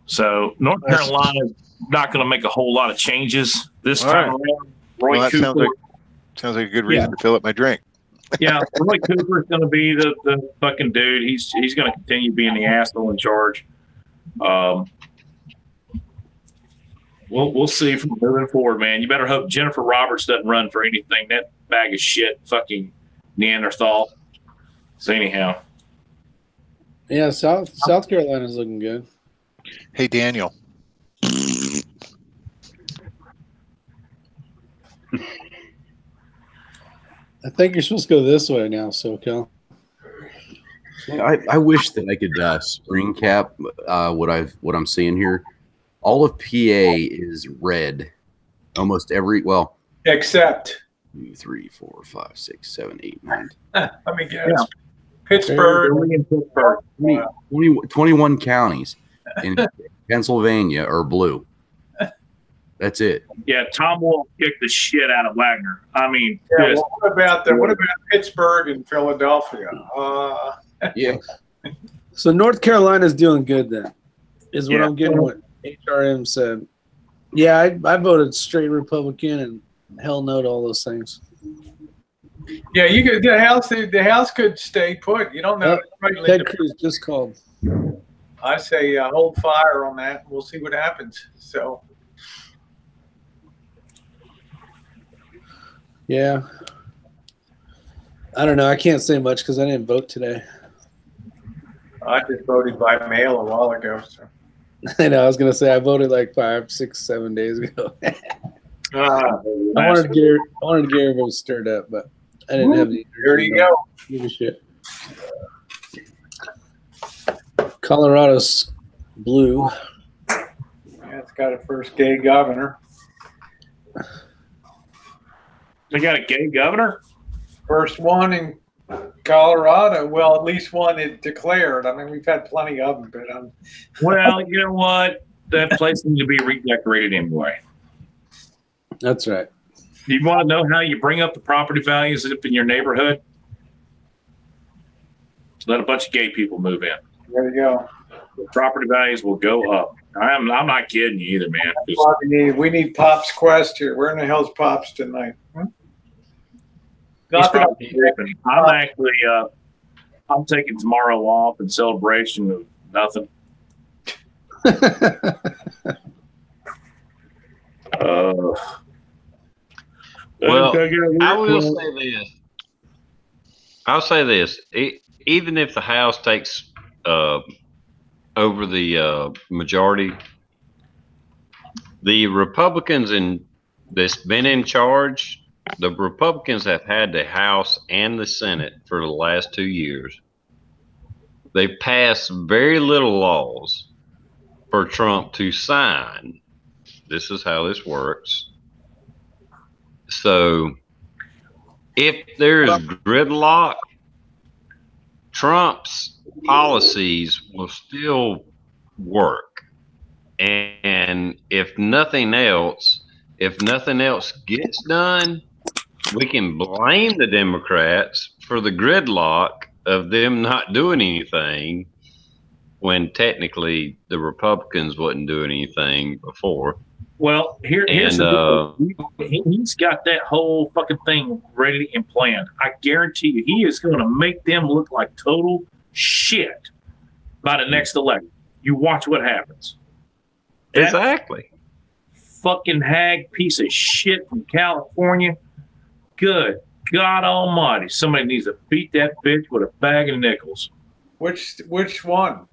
So North Carolina is not going to make a whole lot of changes this time around. Roy Cooper. Sounds like a good reason to fill up my drink. Yeah, Roy Cooper is going to be the fucking dude. He's going to continue being the asshole in charge. We'll see from moving forward, man. You better hope Jennifer Roberts doesn't run for anything. That bag of shit, fucking Neanderthal. So anyhow, yeah, South Carolina's looking good. Hey, Daniel. I think you're supposed to go this way now, SoCal. I wish that I could screen cap what I'm seeing here. All of PA is red. Almost every except 2, 3, 4, 5, 6, 7, 8, 9. Let me guess. Yeah. Pittsburgh. 21 counties in Pennsylvania are blue. That's it. Yeah, Tom Wolf kicked the shit out of Wagner. I mean, yeah, well, what about Pittsburgh and Philadelphia? Yeah. So North Carolina's doing good then, is what I'm getting what HRM said. Yeah, I voted straight Republican and hell no to all those things. Yeah, you could the house could stay put. You don't know. Ted Cruz just called. I say hold fire on that. We'll see what happens. So. Yeah. I don't know. I can't say much because I didn't vote today. I just voted by mail a while ago. So. I know. I was going to say I voted like 5, 6, 7 days ago. I wanted to get everybody stirred up, but I didn't have the energy. There you go. Give a shit. Colorado's blue. Yeah, it's got a first gay governor. They got a gay governor? First one in Colorado. Well, at least one it declared. I mean, we've had plenty of them, but Well, you know what? That place needs to be redecorated anyway. That's right. You want to know how you bring up the property values up in your neighborhood? Let a bunch of gay people move in. there you go. The property values will go up. I'm not kidding you either, man. We need Pop's Quest here. Where in the hell's Pop's tonight? He's probably sleeping. I'm actually I'm taking tomorrow off in celebration of nothing. Well, I will say this. I'll say this. Even if the House takes over the majority, the Republicans that's been in charge, the Republicans have had the House and the Senate for the last 2 years. They've passed very little laws for Trump to sign. This is how this works. So if there's gridlock, Trump's policies will still work. And if nothing else gets done, we can blame the Democrats for the gridlock of them not doing anything when technically the Republicans wasn't doing anything before. Well, here's the deal. He's got that whole fucking thing ready and planned. I guarantee you, he is going to make them look like total shit by the next election. You watch what happens. Exactly. That fucking hag piece of shit from California. Good God Almighty! Somebody needs to beat that bitch with a bag of nickels. Which one?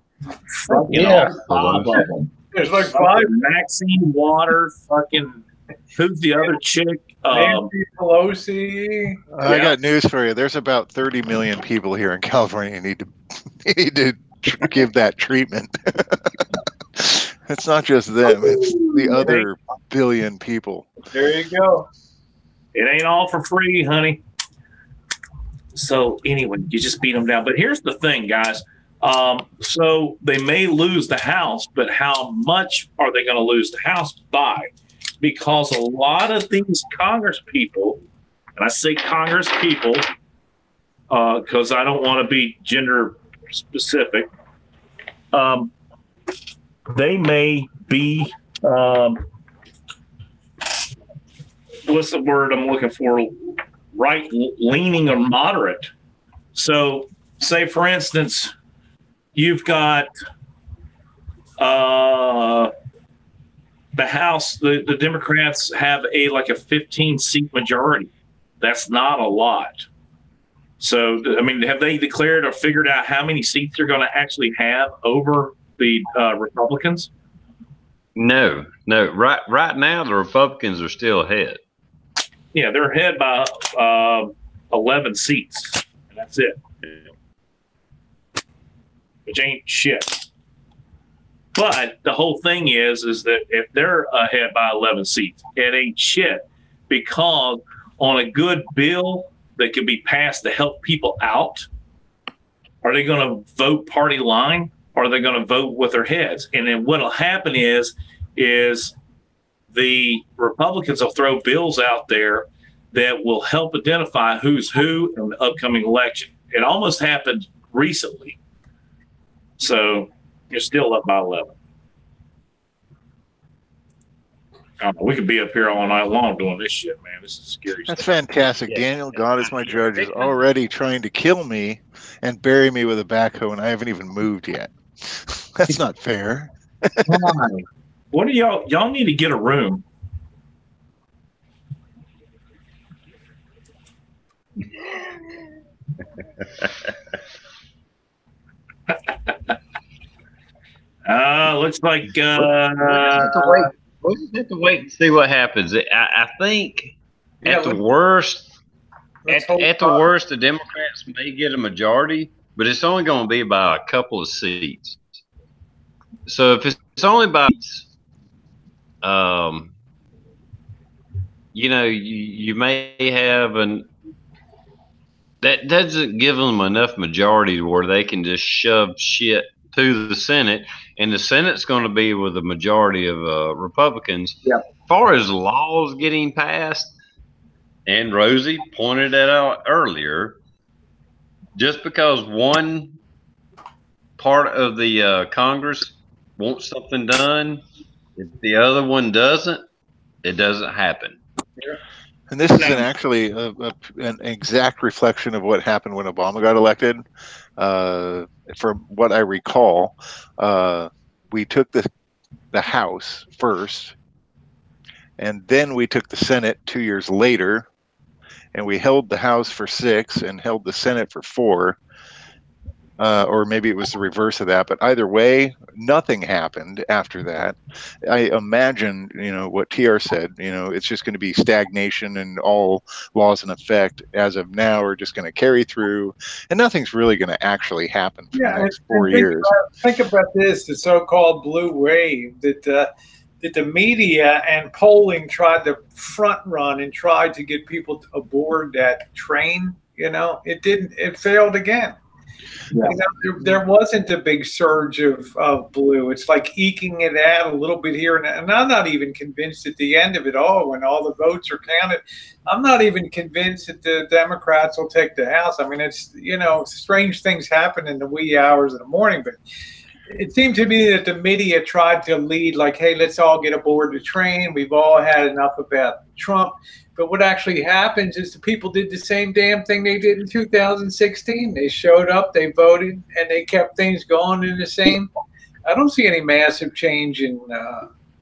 Fucking all five of them. There's like five. Maxine Waters, fucking, who's the other chick? Nancy Pelosi. I got news for you. There's about 30 million people here in California who need to give that treatment. It's not just them. It's the other billion people. There you go. It ain't all for free, honey. So anyway, you just beat them down. But here's the thing, guys. So they may lose the House, but how much are they going to lose the House by? Because a lot of these Congress people, and I say Congress people because I don't want to be gender specific, they may be, what's the word I'm looking for? Right leaning or moderate. So say, for instance, you've got the House, the Democrats have a 15-seat majority. That's not a lot. So, I mean, have they declared or figured out how many seats they're going to actually have over the Republicans? No. Right now, the Republicans are still ahead. Yeah, they're ahead by 11 seats, and that's it. Which ain't shit. But the whole thing is that if they're ahead by 11 seats, it ain't shit, because on a good bill that could be passed to help people out, are they going to vote party line, or are they going to vote with their heads? And then what'll happen is the Republicans will throw bills out there that will help identify who's who in the upcoming election. It almost happened recently. So you're still up by 11. I don't know, we could be up here all night long doing this shit, man. This is scary. That's fantastic. Yeah. Daniel, God is my judge, is already trying to kill me and bury me with a backhoe, and I haven't even moved yet. That's not fair. What do y'all need to get a room? Looks like we'll just have to wait and see what happens. I think at the worst, the Democrats may get a majority, but it's only going to be by a couple of seats. So if it's only by, you may have that doesn't give them enough majority where they can just shove shit to the Senate, and the Senate's going to be with a majority of Republicans. Yeah. As far as laws getting passed, and Rosie pointed that out earlier, just because one part of the Congress wants something done, if the other one doesn't, it doesn't happen. And this is actually an exact reflection of what happened when Obama got elected. From what I recall, we took the House first, and then we took the Senate 2 years later, and we held the House for 6 and held the Senate for 4. Or maybe it was the reverse of that, but either way, nothing happened after that. I imagine, what TR said, it's just going to be stagnation, and all laws in effect as of now are just going to carry through, and nothing's really going to actually happen for the next 4 years. Think about this, the so-called blue wave that the media and polling tried to front run and tried to get people aboard that train. It didn't, it failed again. Yeah. There wasn't a big surge of blue. It's like eking it out a little bit here. And I'm not even convinced at the end of it all, when all the votes are counted, I'm not even convinced that the Democrats will take the House. I mean, it's, strange things happen in the wee hours of the morning. But it seemed to me that the media tried to lead like, hey, let's all get aboard the train. We've all had enough about Trump. But what actually happens is the people did the same damn thing they did in 2016. They showed up, they voted, and they kept things going in the same. I don't see any massive change in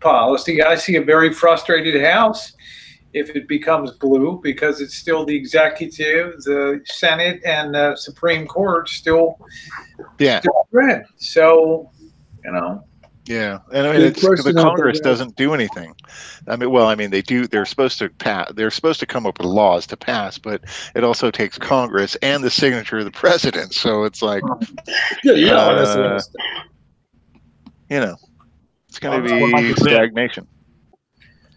policy. I see a very frustrated House if it becomes blue, because it's still the executive, the Senate, and the Supreme Court still red. So, Yeah, and I mean, the Congress doesn't do anything. They do. They're supposed to pass. They're supposed to come up with laws to pass, but it also takes Congress and the signature of the president. So it's like, it's going to be stagnation.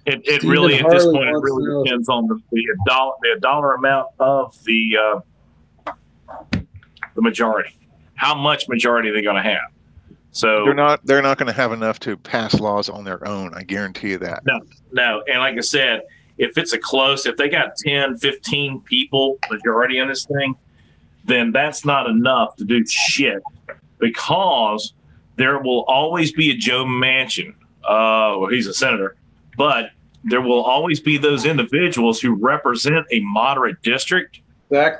It really, at this point, it really depends on the dollar amount of the majority. How much majority are they going to have? So they're not going to have enough to pass laws on their own. I guarantee you that. No. And like I said, if it's if they got 10, 15 people majority in this thing, then that's not enough to do shit, because there will always be a Joe Manchin. Well, he's a senator, but there will always be those individuals who represent a moderate district that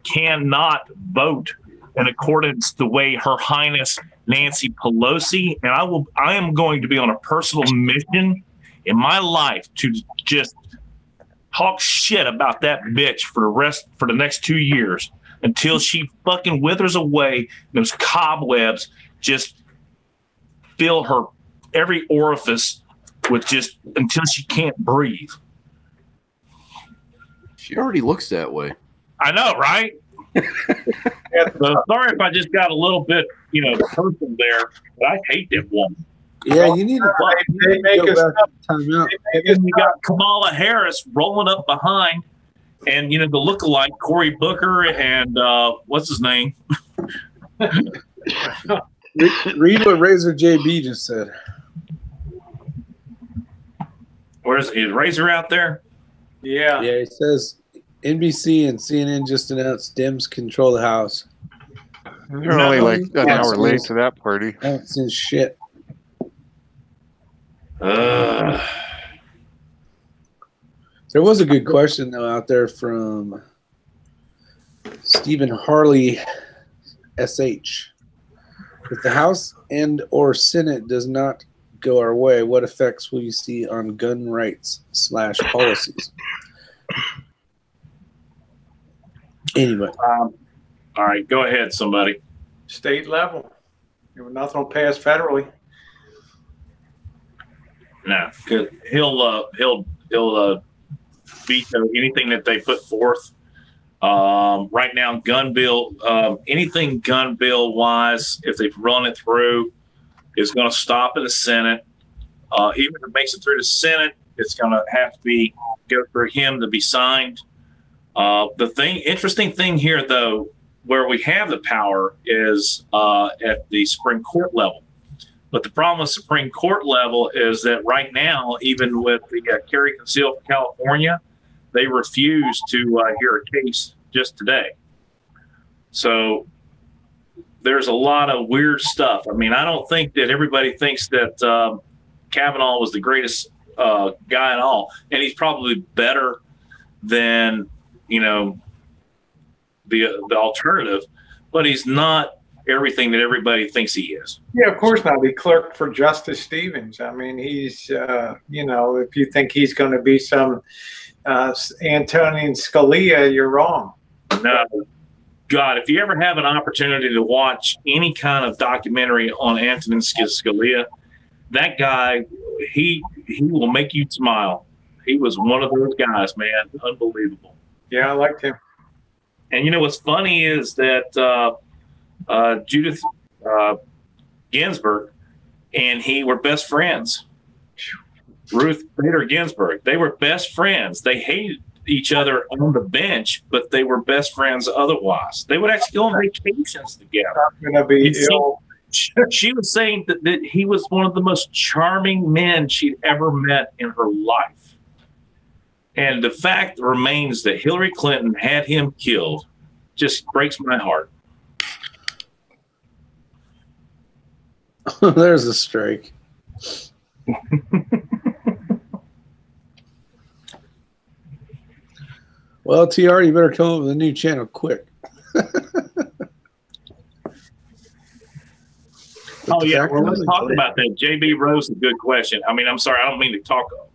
cannot vote in accordance to the way Her Highness Nancy Pelosi, and I am going to be on a personal mission in my life to just talk shit about that bitch for the next 2 years, until she fucking withers away. Those cobwebs just fill her every orifice with until she can't breathe. She already looks that way. I know, right? So sorry if I just got a little bit, personal there, but I hate that woman. Yeah, you need to. They make us time out. And then we got Kamala Harris rolling up behind, and the lookalike Cory Booker and what's his name? Read what Razor JB just said. Is Razor out there? Yeah. Yeah, it says NBC and CNN just announced Dems control the House. They're only like an hour late to that party. I haven't seen shit. There was a good question, though, out there from Stephen Harley, SH. If the House and or Senate does not go our way, what effects will you see on gun rights / policies? Anyway. All right, go ahead, somebody. State level. Nothing will pass federally. No, because he'll veto anything that they put forth. Right now, gun bill, anything gun bill wise, if they run it through, is going to stop in the Senate. Even if it makes it through the Senate, it's going to have to go through him to be signed. Interesting thing here, though, where we have the power is at the Supreme Court level. But the problem with Supreme Court level is that right now, even with the Kerry Conceal from California, they refuse to hear a case just today. So there's a lot of weird stuff. I mean, I don't think that everybody thinks that Kavanaugh was the greatest guy at all. And he's probably better than, the alternative, but he's not everything that everybody thinks he is. Yeah, of course not. He clerked for Justice Stevens. I mean, he's, if you think he's going to be some Antonin Scalia, you're wrong. No, God, if you ever have an opportunity to watch any kind of documentary on Antonin Scalia, that guy, he will make you smile. He was one of those guys, man. Unbelievable. Yeah, I liked him. And what's funny is that Judith Ginsburg and he were best friends. Ruth Bader Ginsburg. They were best friends. They hated each other on the bench, but they were best friends otherwise. They would actually go on vacations together. I'm gonna be ill. She was saying that he was one of the most charming men she'd ever met in her life. And the fact remains that Hillary Clinton had him killed just breaks my heart. There's a strike. Well, TR, you better come up with a new channel quick. Oh, yeah. Well, let's talk about that. JB Rose, a good question. I mean, I'm sorry. I don't mean to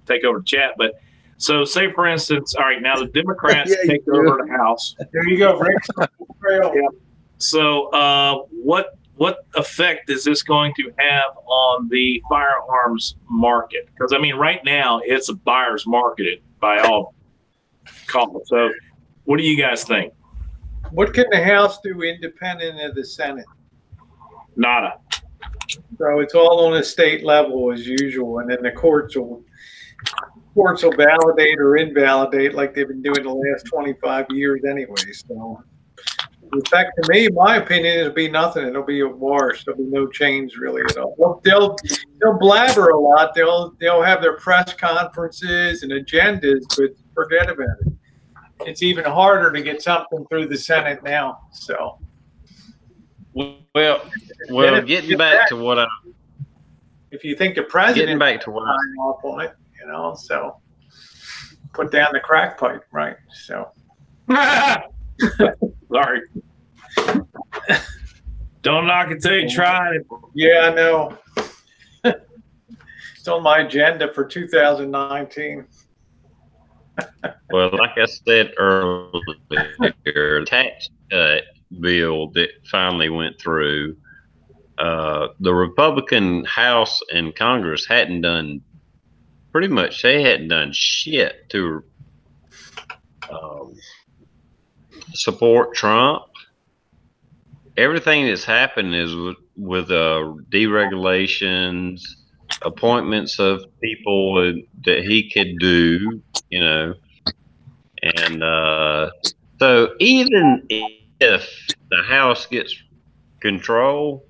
take over the chat, but so say, for instance, all right, now the Democrats take over the House. There you go, Rick. Yeah. So what effect is this going to have on the firearms market? Because, I mean, right now it's a buyer's market by all calls. So what do you guys think? What can the House do independent of the Senate? Nada. So it's all on a state level as usual, and then the courts will validate or invalidate like they've been doing the last 25 years anyway. So in fact, to me, my opinion, it'll be nothing. It'll be a wash. There'll be no change really at all. They'll blabber a lot. They'll have their press conferences and agendas, but forget about it. It's even harder to get something through the Senate now. So. Well, getting back to what if you think the president getting back to what sign off on it, so put down the crack pipe, right? So sorry. Don't knock it till you try it. Yeah, I know. It's on my agenda for 2019. Well, like I said earlier, tax cut bill that finally went through, the Republican House and Congress hadn't done shit to support Trump. Everything that's happened is with deregulations, appointments of people that he could do, and so even if the House gets control,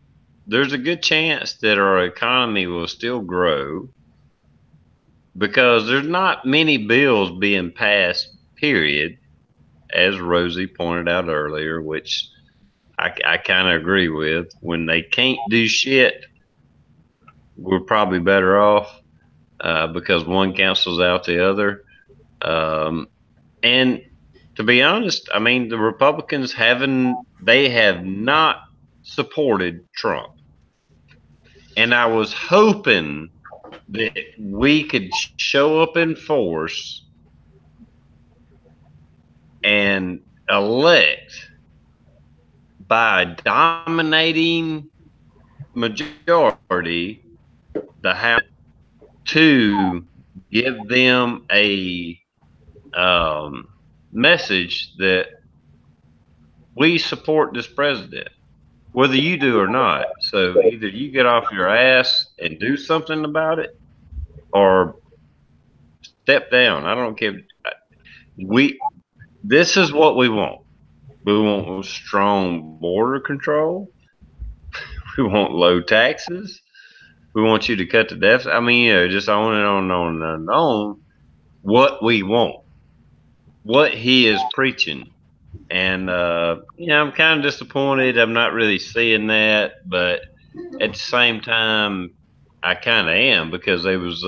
there's a good chance that our economy will still grow because there's not many bills being passed, period, as Rosie pointed out earlier, which I kind of agree with. When they can't do shit, we're probably better off because one cancels out the other. And to be honest, I mean, the Republicans have not supported Trump. And I was hoping that we could show up in force and elect by a dominating majority the House to give them a message that we support this president, whether you do or not. So either you get off your ass and do something about it, or step down. I don't care. This is what we want. We want strong border control. We want low taxes. We want you to cut the deficit. I mean, just on and on and on and on. What we want, what he is preaching, and I'm kind of disappointed. I'm not really seeing that, but at the same time, I kind of am, because there was,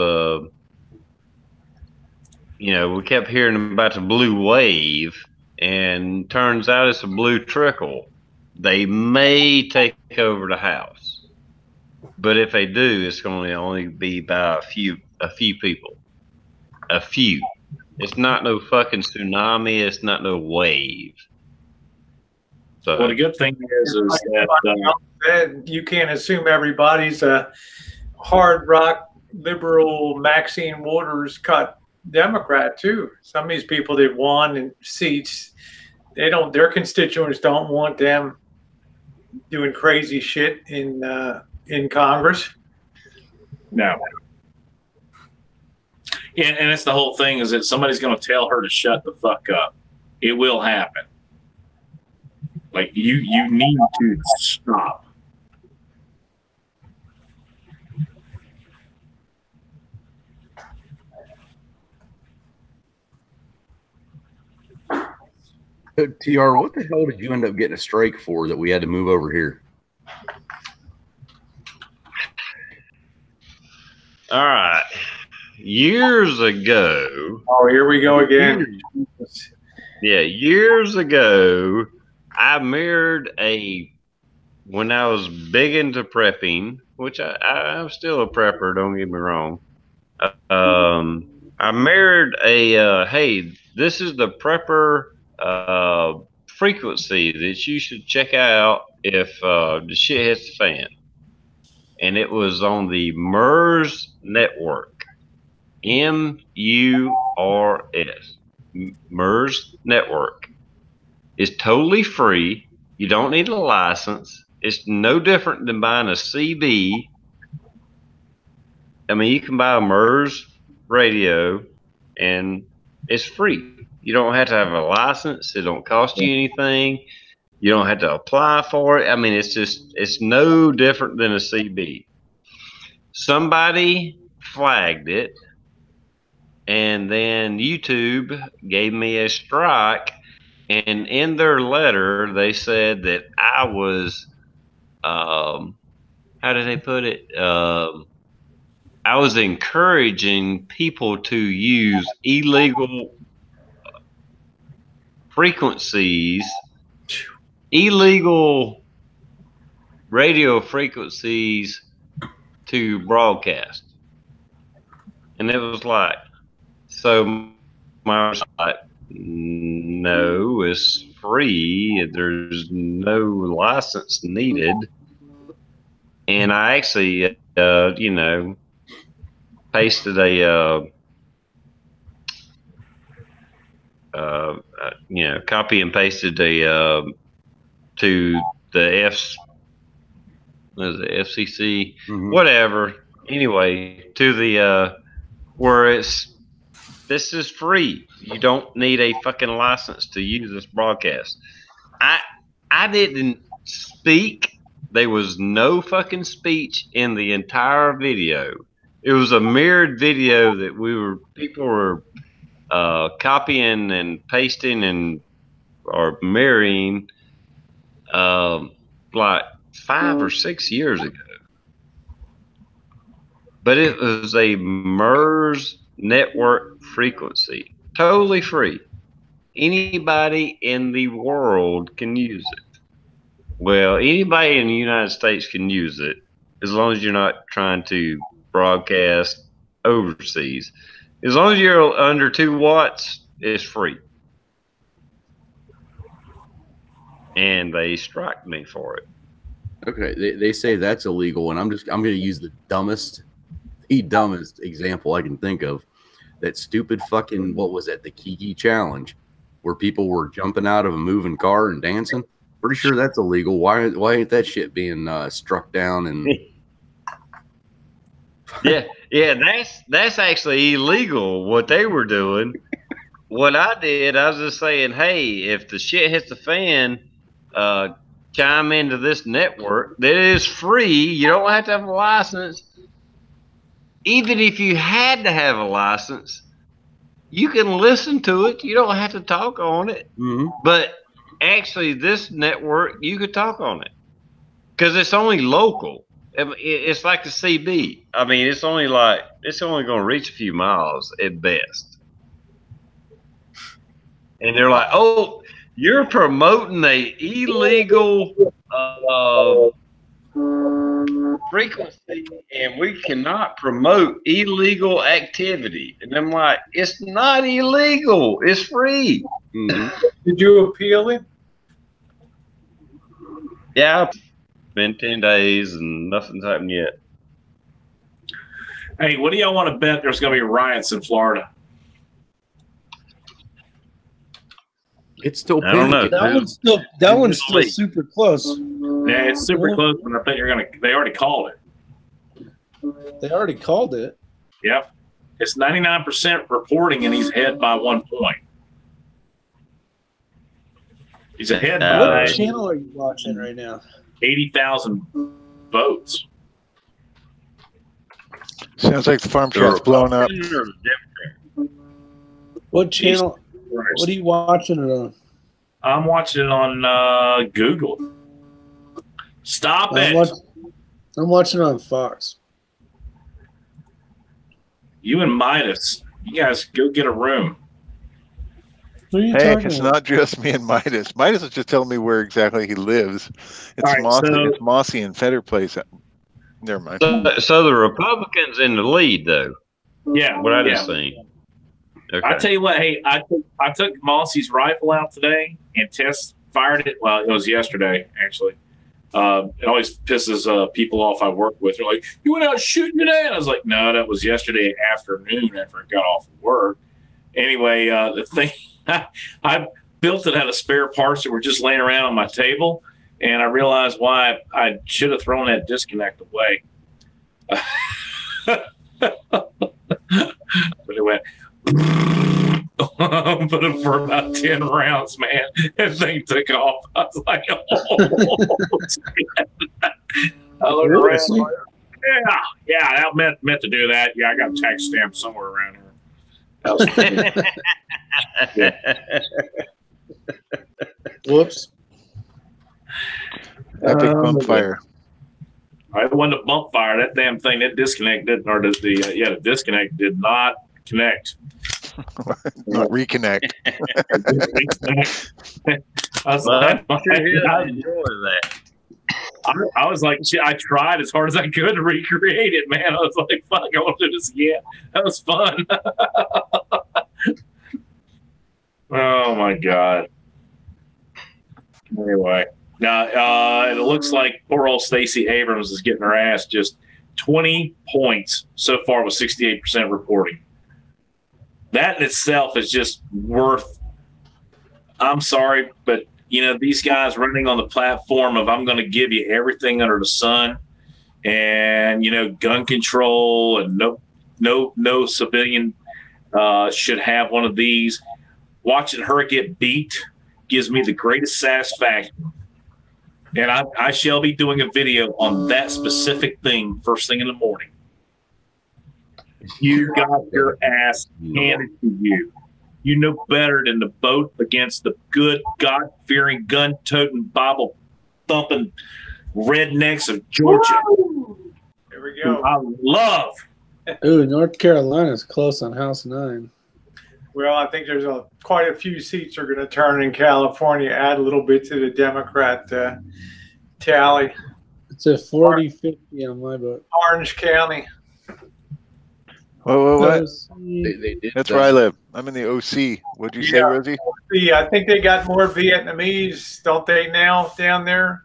we kept hearing about the blue wave, and turns out it's a blue trickle. They may take over the House, but if they do, it's going to only be by a few people. A few. It's not no fucking tsunami. It's not no wave. So, well, the good thing is that you can't assume everybody's a hard rock liberal Maxine Waters cut Democrat too. Some of these people that won in seats, their constituents don't want them doing crazy shit in Congress. No. Yeah, and it's the whole thing is that somebody's going to tell her to shut the fuck up. It will happen. Like, you need to stop. TR, what the hell did you end up getting a strike for that we had to move over here? All right. Years ago. Oh, here we go again. Yeah, years ago, I married when I was big into prepping, which I'm still a prepper, don't get me wrong. I married hey, this is the prepper frequency that you should check out if the shit hits the fan. And it was on the MERS network. MERS. MERS network. It's totally free. You don't need a license. It's no different than buying a CB. I mean, you can buy a MERS radio and it's free. You don't have to have a license. It don't cost you anything. You don't have to apply for it. I mean, it's no different than a CB. Somebody flagged it, and then YouTube gave me a strike, and in their letter, they said that I was, how did they put it? I was encouraging people to use illegal frequencies, illegal radio frequencies to broadcast. And it was like, so I was like, no, it's free. There's no license needed. And I actually, pasted copy and pasted to the FCC, whatever. Anyway, to the where this is free. You don't need a fucking license to use this broadcast. I didn't speak. There was no fucking speech in the entire video. It was a mirrored video that people were copying and pasting or mirroring like 5 or 6 years ago. But it was a MERS network frequency, totally free. Anybody in the world can use it. Well, anybody in the United States can use it as long as you're not trying to broadcast overseas. As long as you're under 2 watts, it's free. And they struck me for it. Okay, they say that's illegal, and I'm going to use the dumbest example I can think of. That stupid fucking, what was that, the Kiki challenge, where people were jumping out of a moving car and dancing. Pretty sure that's illegal. Why ain't that shit being struck down and Yeah. That's actually illegal. What they were doing. What I did, I was just saying, hey, if the shit hits the fan, chime into this network that is free. You don't have to have a license. Even if you had to have a license, you can listen to it. You don't have to talk on it. Mm-hmm. But actually, this network, you could talk on it because it's only local. It's like the CB. I mean, it's only going to reach a few miles at best. And they're like, "Oh, you're promoting a illegal frequency, and we cannot promote illegal activity." And I'm like, "It's not illegal. It's free." Mm-hmm. Did you appeal it? Yeah, it's been 10 days and nothing's happened yet. Hey, what do y'all want to bet there's going to be riots in Florida? It's still I don't know. That one's still super close. Yeah, it's super close, but I think they already called it. They already called it. Yep. It's 99% reporting, and he's ahead by 1 point. He's ahead by What channel are you watching right now? 80,000 votes. Sounds like the farm shop's blowing up. What channel? What are you watching it on? I'm watching it on Google. Stop it. I'm watching it on Fox. You and Midas, you guys go get a room. What are you Hey, talking it's about? not just me and Midas. Midas is just telling me where exactly he lives. It's All right, Mossy. so- It's Mossy and Fetter Place. Never mind. So the Republicans in the lead, though. Yeah. What I just seen. Okay. I tell you what, hey, I took Mossy's rifle out today and fired it. Well, it was yesterday, actually. It always pisses people off I work with. They're like, "You went out shooting today?" And I was like, "No, that was yesterday afternoon after I got off of work." Anyway, the thing, I built it out of spare parts that were just laying around on my table, and I realized why I should have thrown that disconnect away. But it went but for about 10 rounds, man, that thing took off. I was like, oh. I looked around. Like, yeah, that meant to do that. Yeah, I got a tax stamp somewhere around here. That was Whoops. Epic bump fire. I went to bump fire. That damn thing, that disconnect didn't, or the disconnect did not connect. Not reconnect. I was like, I enjoy that. I was like, I tried as hard as I could to recreate it, man. I was like, fuck, I want to do this again. That was fun. Oh my god. Anyway, now it looks like poor old Stacey Abrams is getting her ass just 20 points so far with 68% reporting. That in itself is just worth. I'm sorry, but you know, these guys running on the platform of I'm going to give you everything under the sun, and you know, gun control and no civilian should have one of these. Watching her get beat gives me the greatest satisfaction, and I shall be doing a video on that specific thing first thing in the morning. You got your ass handed to you. You know better than to vote against the good, God-fearing, gun-toting, Bible-thumping rednecks of Georgia. There we go. I love. Ooh, North Carolina's close on House 9. Well, I think there's quite a few seats are going to turn in California, add a little bit to the Democrat tally. It's a 40-50 on my book. Orange County. What? They did That's where I live. I'm in the OC. What'd you say, Rosie? Yeah, I think they got more Vietnamese, don't they, now down there?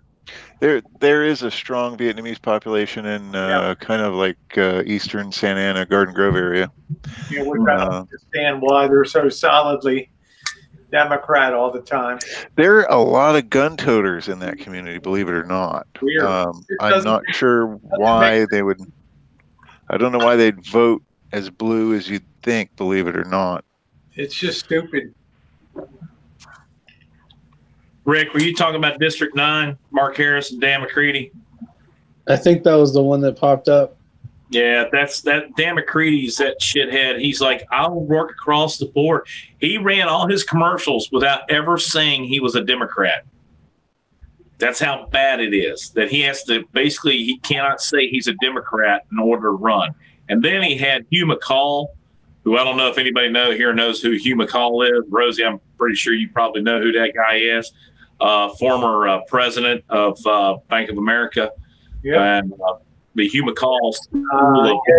There is a strong Vietnamese population in kind of like eastern Santa Ana, Garden Grove area. Yeah, we're trying to understand why they're so solidly Democrat all the time. There are a lot of gun toters in that community, believe it or not. Weird. I'm not sure why they would. I don't know why they'd vote as blue as you'd think, believe it or not. It's just stupid. Rick, were you talking about District 9, Mark Harris and Dan McCready? I think that was the one that popped up. Yeah, that's that. Dan McCready's that shithead. He's like, I will work across the board. He ran all his commercials without ever saying he was a Democrat. That's how bad it is. That he has to basically, he cannot say he's a Democrat in order to run. And then he had Hugh McCall, who I don't know if anybody knows who Hugh McCall is. Rosie, I'm pretty sure you probably know who that guy is. Former president of Bank of America. Yeah. And the Hugh McCall.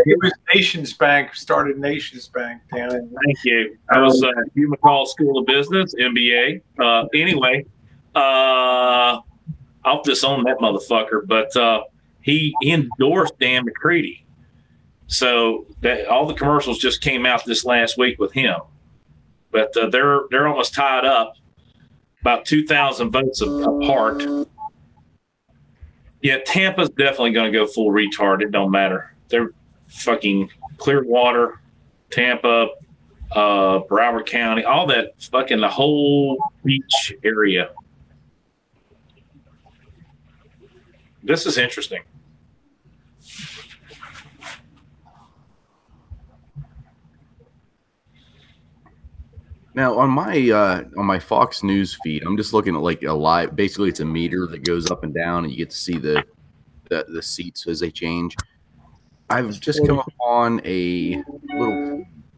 It was Nations Bank, started Nations Bank. Down in Thank you. I was Hugh McCall School of Business, MBA. Anyway, I'll disown that motherfucker, but he endorsed Dan McCready. So that all the commercials just came out this last week with him. But they're almost tied up, about 2,000 votes apart. Yeah, Tampa's definitely going to go full retard. It don't matter. They're fucking Clearwater, Tampa, Broward County, all that fucking the whole beach area. This is interesting. Now on my Fox News feed, I'm just looking at like a live. Basically, it's a meter that goes up and down, and you get to see the seats as they change. I've just come upon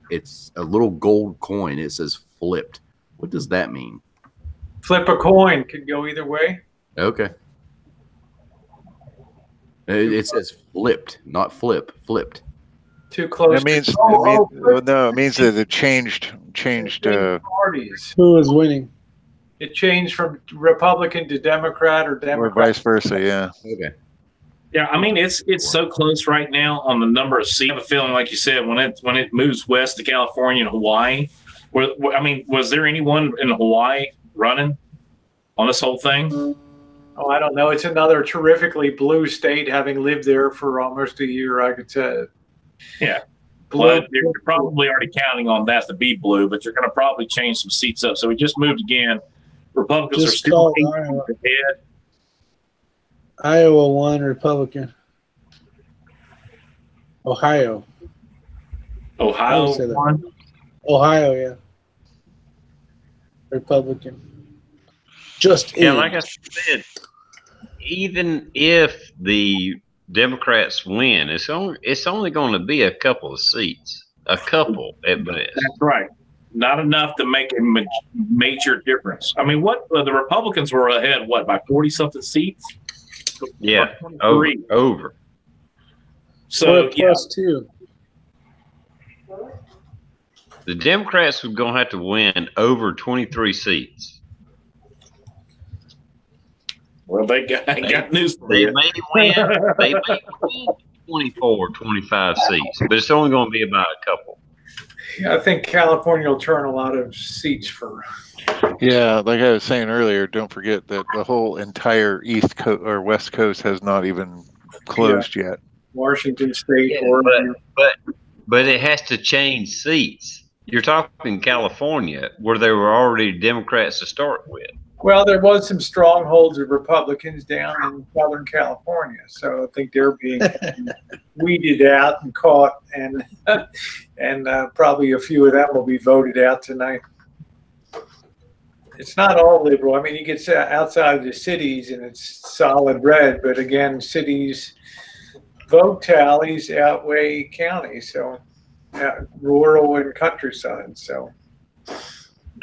it's a little gold coin. It says flipped. What does that mean? flip a coin could go either way. Okay. It says flipped, not flip. Flipped. Too close. It means it means that it changed. Parties. Who is winning? It changed from Republican to Democrat or Democrat. Or vice versa, yeah. Okay. Yeah, I mean it's so close right now on the number of seats. I have a feeling, like you said, when it moves west to California and Hawaii. Was there anyone in Hawaii running on this whole thing? Oh, I don't know. It's another terrifically blue state. Having lived there for almost a year, I could say. Yeah. Blue. But you're probably already counting on that to be blue, but you're going to probably change some seats up. So we just moved again. Republicans Just are still call Iowa. ahead. Iowa won Republican. Ohio. I Ohio would say that. won. Ohio, yeah. Republican. Just Yeah, in. like I said, even if the Democrats win, it's only going to be a couple of seats, a couple at best. That's right. Not enough to make a major difference. I mean, the Republicans were ahead, by 40-something seats? Yeah, Or over. So, yeah. Plus two. The Democrats are going to have to win over 23 seats. Well, they got news for They you. may win 24, 25 seats, but it's only going to be about a couple. Yeah, I think California will turn a lot of seats for. Yeah, like I was saying earlier, don't forget that the whole entire East Coast or West Coast has not even closed yet. Washington State, Yeah, Oregon. but it has to change seats. You're talking California, where there were already Democrats to start with. Well, there was some strongholds of Republicans down in Southern California, so I think they're being weeded out and caught, and probably a few of them will be voted out tonight. It's not all liberal. I mean, you get outside of the cities and it's solid red, but again, cities vote tallies outweigh counties, so rural and countryside. So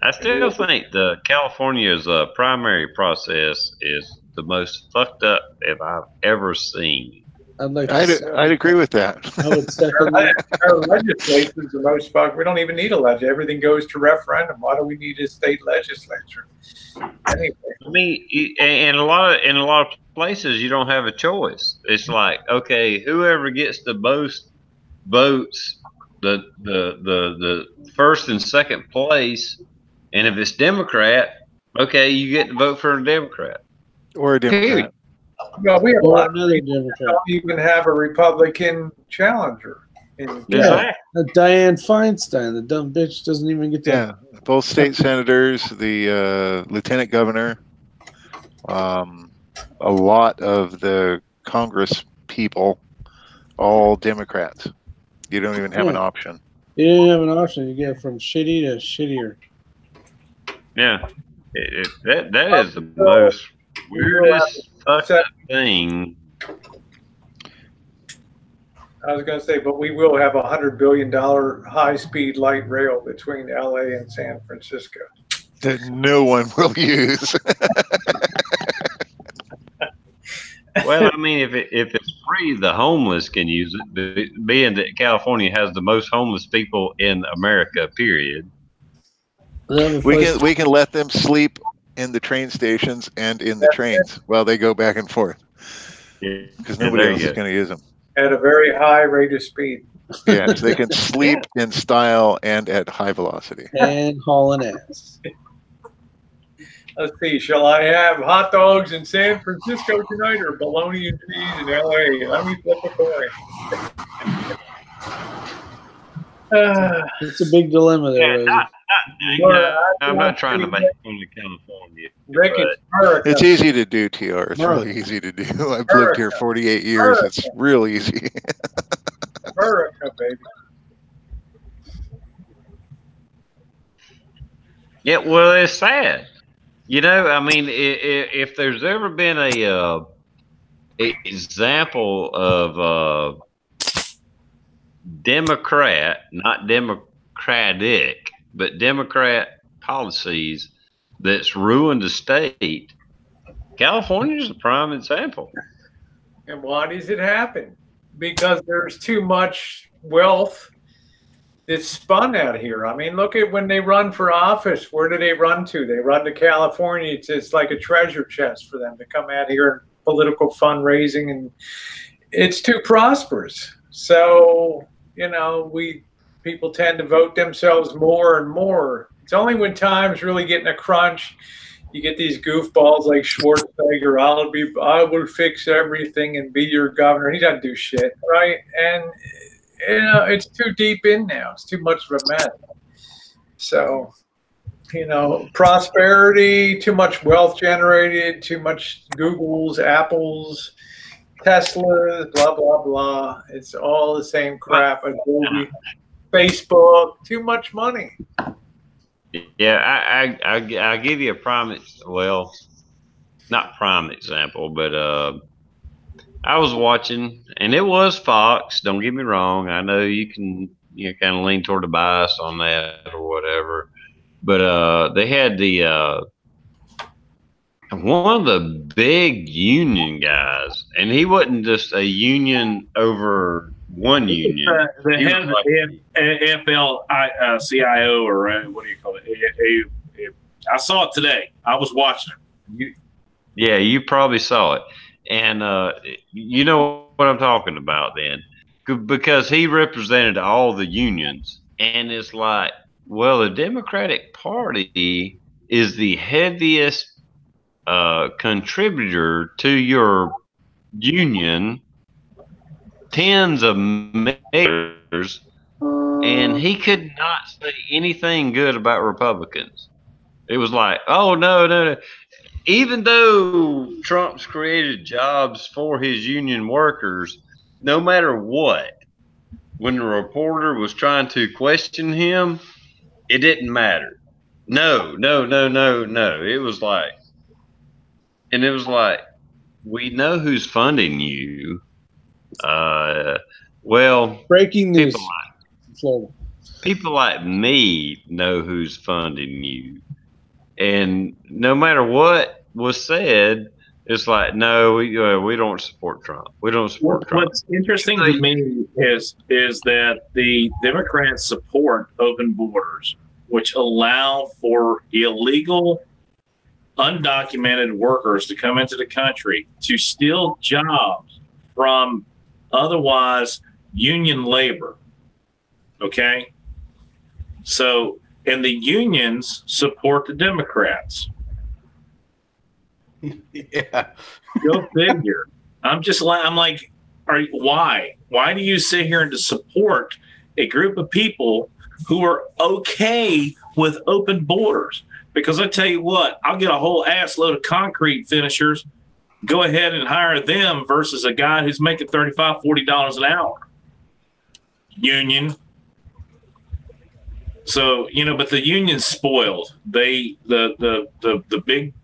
I still think the California's primary process is the most fucked up I've ever seen. I'd agree with that. I would second that. our legislature is the most fucked. We don't even need a legislature. Everything goes to referendum. Why do we need a state legislature? Anyway. I mean, in a lot of places, you don't have a choice. It's like, okay, whoever gets the most votes, the first and second place, and if it's Democrat, okay, you get to vote for a Democrat. Or a Democrat. Well, we have a Or lot of another people that Democrat. don't even have a Republican challenger. Yeah, Dianne Feinstein, the dumb bitch, doesn't even get to. Yeah, both state senators, the lieutenant governor, a lot of the Congress people, all Democrats. You don't even have an option. You didn't have an option. You get from shitty to shittier. Yeah, that is the most weirdest fucked up thing. I was going to say, but we will have $100 billion high-speed light rail between LA and San Francisco. That no one will use. Well, I mean, if it's free, the homeless can use it. Being that California has the most homeless people in America, period. We can let them sleep in the train stations and in the trains while they go back and forth. Because nobody else is going to use them. At a very high rate of speed. Yeah, so they can sleep in style and at high velocity. And hauling ass. Let's see. Shall I have hot dogs in San Francisco tonight or bologna and cheese in LA? Let me flip a coin. It's a big dilemma there. I'm not trying to make fun of California. Rick, it's easy to do, TR. It's really easy to do. I've lived here 48 years. It's real easy. America, baby. Yeah, well, it's sad. You know, I mean, if there's ever been a example of Democrat, not democratic, but Democrat policies that's ruined the state, California is a prime example. And why does it happen? Because there's too much wealth that's spun out here. I mean, look at when they run for office. Where do they run to? They run to California. It's like a treasure chest for them to come out here and political fundraising, and it's too prosperous. So, you know, people tend to vote themselves more and more. It's only when times really get in a crunch, you get these goofballs like Schwarzenegger. I will fix everything and be your governor. He doesn't do shit, right? And you know, it's too deep in now. It's too much of a mess. So, you know, prosperity, too much wealth generated, too much Googles, Apples, Teslas, blah, blah, blah. It's all the same crap. Adobe, Facebook, too much money. Yeah, I give you a prime, well, not prime example, but I was watching, and it was Fox. Don't get me wrong. I know you can kind of lean toward the bias on that or whatever, but they had the one of the big union guys, and he wasn't just a union over one union. The head of the FL-CIO, or what do you call it? I saw it today. I was watching it. Yeah, you probably saw it. And you know what I'm talking about then. Because he represented all the unions. And it's like, well, the Democratic Party is the heaviest contributor to your union, tens of mayors, and he could not say anything good about Republicans. It was like, oh, no. Even though Trump's created jobs for his union workers, no matter what, when the reporter was trying to question him, it didn't matter. No. It was like, we know who's funding you. Well, breaking news. People like me know who's funding you. And no matter what was said, it's like, no, we don't support Trump. We don't support Trump. What's interesting to me is that the Democrats support open borders, which allow for illegal, undocumented workers to come into the country to steal jobs from otherwise union labor. Okay? So, and the unions support the Democrats. Yeah. Go figure. I'm like, why? Why do you sit here and to support a group of people who are okay with open borders? Because I tell you what, I'll get a whole ass load of concrete finishers, go ahead and hire them versus a guy who's making $35, $40 an hour. Union. So, but the union's spoiled. The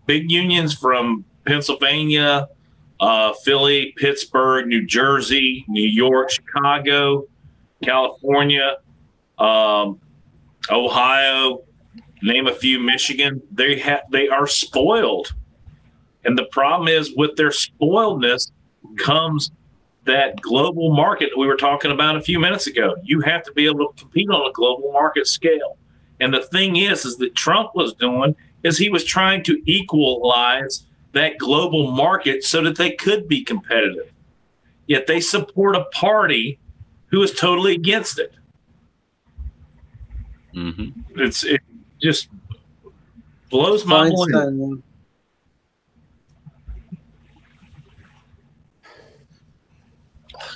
big unions from Pennsylvania, Philly, Pittsburgh, New Jersey, New York, Chicago, California, Ohio, name a few, Michigan, they are spoiled. And the problem is with their spoiledness comes that global market we were talking about a few minutes ago. You have to be able to compete on a global market scale. And the thing is that Trump was doing is he was trying to equalize that global market so that they could be competitive. Yet they support a party who is totally against it. Mm-hmm. It just blows my mind.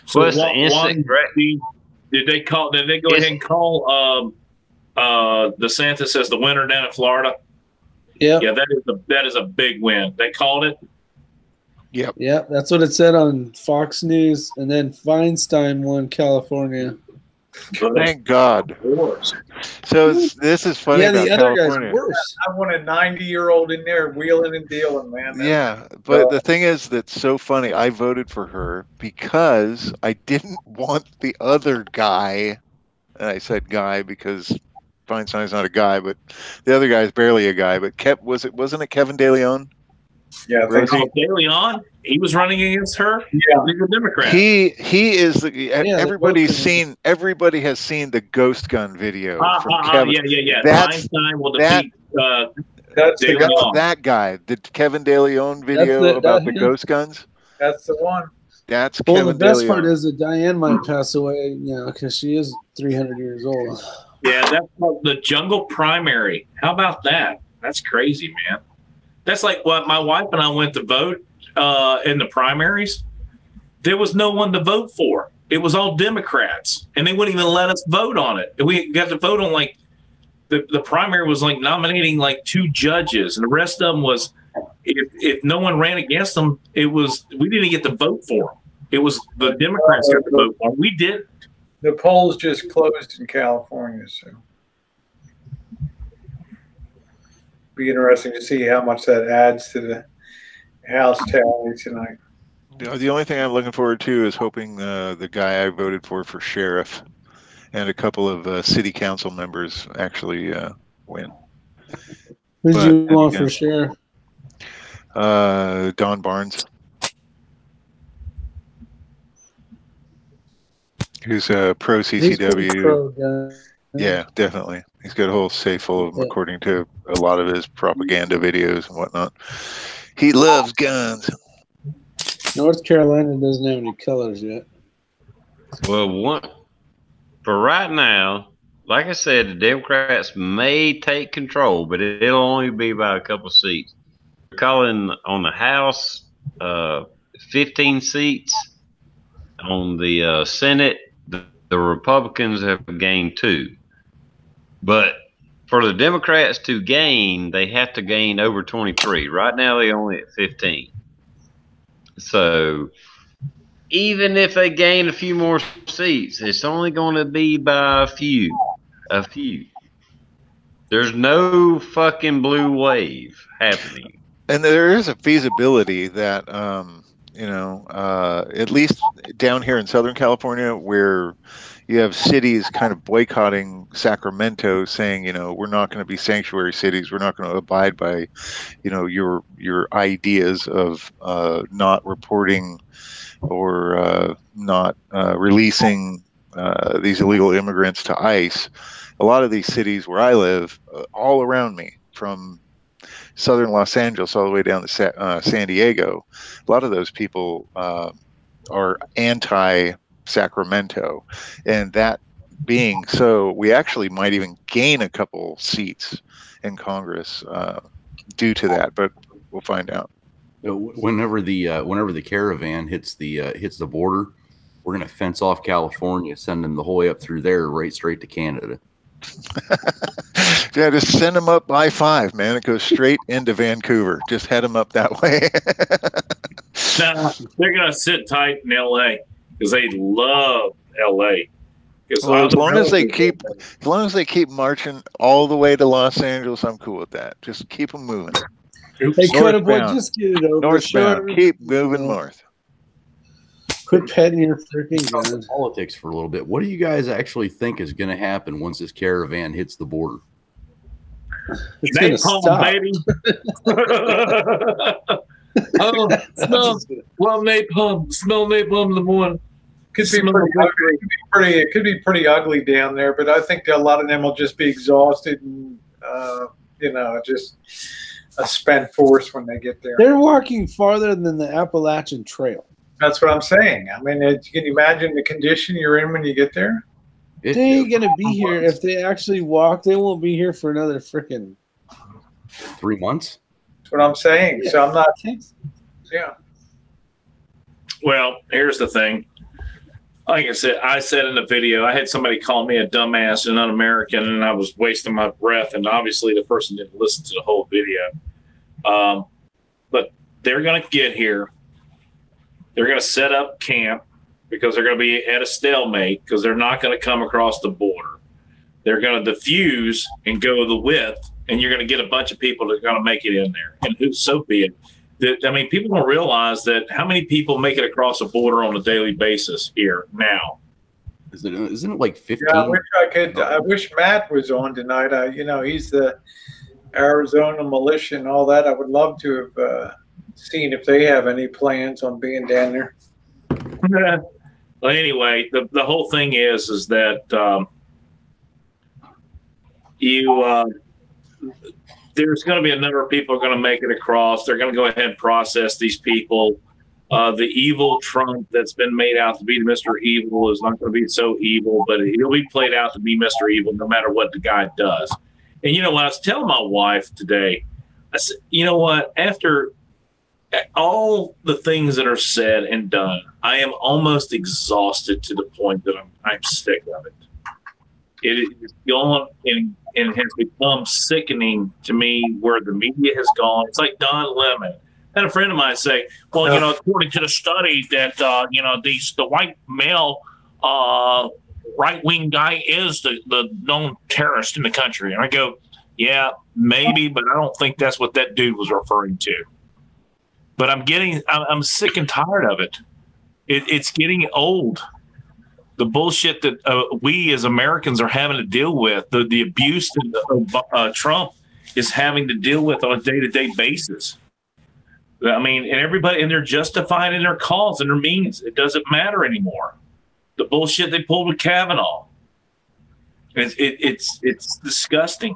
So well, did they go ahead and call DeSantis as the winner down in Florida? Yeah. Yeah, that is a big win. They called it. Yep. Yeah, that's what it said on Fox News, and then Feinstein won California. Thank God. So this is funny about the other California. guy's worse. I want a 90-year-old in there wheeling and dealing, man. Yeah, but the thing is that's so funny. I voted for her because I didn't want the other guy. And I said guy because Feinstein's not a guy, but the other guy is barely a guy. But wasn't it Kevin De Leon? Yeah, De Leon. He was running against her. Yeah, he's a Democrat. He is the. Everybody has seen the ghost gun video from Kevin. Yeah. Feinstein will defeat. That's that guy. The Kevin De Leon video about the ghost guns. That's the one. That's well, Kevin the best De Leon. part is that Diane might pass away, because she is 300 years old. Yeah, that's called the jungle primary. How about that? That's crazy, man. That's like what my wife and I went to vote in the primaries. There was no one to vote for. It was all Democrats, and they wouldn't even let us vote on it. We got to vote on like the primary was like nominating like 2 judges, and the rest of them was if no one ran against them, we didn't get to vote for them. It was the Democrats got to vote for them. We didn't. The polls just closed in California, so be interesting to see how much that adds to the House tally tonight. The only thing I'm looking forward to is hoping the guy I voted for sheriff and a couple of city council members actually win. Who did you want for sheriff? Don Barnes, who's a pro CCW. Yeah, definitely. He's got a whole safe full of them, according to a lot of his propaganda videos and whatnot. He loves guns. North Carolina doesn't have any colors yet. Well, for right now, like I said, the Democrats may take control, but it'll only be by a couple seats. They're calling on the House 15 seats. On the Senate, the Republicans have gained 2. But for the Democrats to gain, they have to gain over 23. Right now, they're only at 15. So even if they gain a few more seats, it's only going to be by a few. There's no fucking blue wave happening. And there is a feasibility that, at least down here in Southern California, where you have cities kind of boycotting Sacramento, saying, we're not going to be sanctuary cities. We're not going to abide by, your ideas of not reporting or not releasing these illegal immigrants to ICE. A lot of these cities where I live, all around me, from southern Los Angeles all the way down to San Diego, a lot of those people are anti-Sacramento. And that being so, we actually might even gain a couple seats in Congress due to that, but we'll find out. Whenever the caravan hits the border, we're gonna fence off California, send them the whole way up through there, right straight to Canada. Yeah, just send them up I-5, man. It goes straight into Vancouver. Just head them up that way. No, they're gonna sit tight in LA because they love LA. Well, as long as they keep marching all the way to Los Angeles, I'm cool with that. Just keep them moving. Hey, Coda Boy, just get it over. Northbound, keep moving north. Quit petting your freaking gun. Politics for a little bit. What do you guys actually think is going to happen once this caravan hits the border? It's going to stop, baby. Oh, smell napalm. Smell napalm in the morning. It could be pretty ugly down there, but I think a lot of them will just be exhausted and just a spent force when they get there. They're walking farther than the Appalachian Trail. That's what I'm saying. I mean, can you imagine the condition you're in when you get there? They ain't gonna be here if they actually walk. They won't be here for another freaking 3 months. That's what I'm saying. Yeah. So I'm not. Yeah. Well, here's the thing. Like I said in the video, I had somebody call me a dumbass and un-American, and I was wasting my breath. And obviously, the person didn't listen to the whole video. But they're going to get here. They're going to set up camp because they're going to be at a stalemate because they're not going to come across the border. They're going to diffuse and go the width, and you're going to get a bunch of people that are going to make it in there. And so be it. I mean, people don't realize that how many people make it across a border on a daily basis here now. Isn't it like 15? Yeah, I wish Matt was on tonight. He's the Arizona militia and all that. I would love to have seen if they have any plans on being down there. Well, anyway, the whole thing is that there's going to be a number of people who are going to make it across. They're going to go ahead and process these people. The evil Trump that's been made out to be Mr. Evil is not going to be so evil, but he'll be played out to be Mr. Evil no matter what the guy does. And when I was telling my wife today, I said, you know what? After all the things that are said and done, I am almost exhausted to the point that I'm sick of it. It is gone and has become sickening to me where the media has gone. It's like Don Lemon. I had a friend of mine say, well, according to the study that, the white male right-wing guy is the known terrorist in the country. And I go, yeah, maybe, but I don't think that's what that dude was referring to. But I'm sick and tired of it. It's getting old. The bullshit that we as Americans are having to deal with, the abuse that Trump is having to deal with on a day-to-day basis. I mean, and everybody, and they're justified in their calls and their means. It doesn't matter anymore. The bullshit they pulled with Kavanaugh. It's disgusting.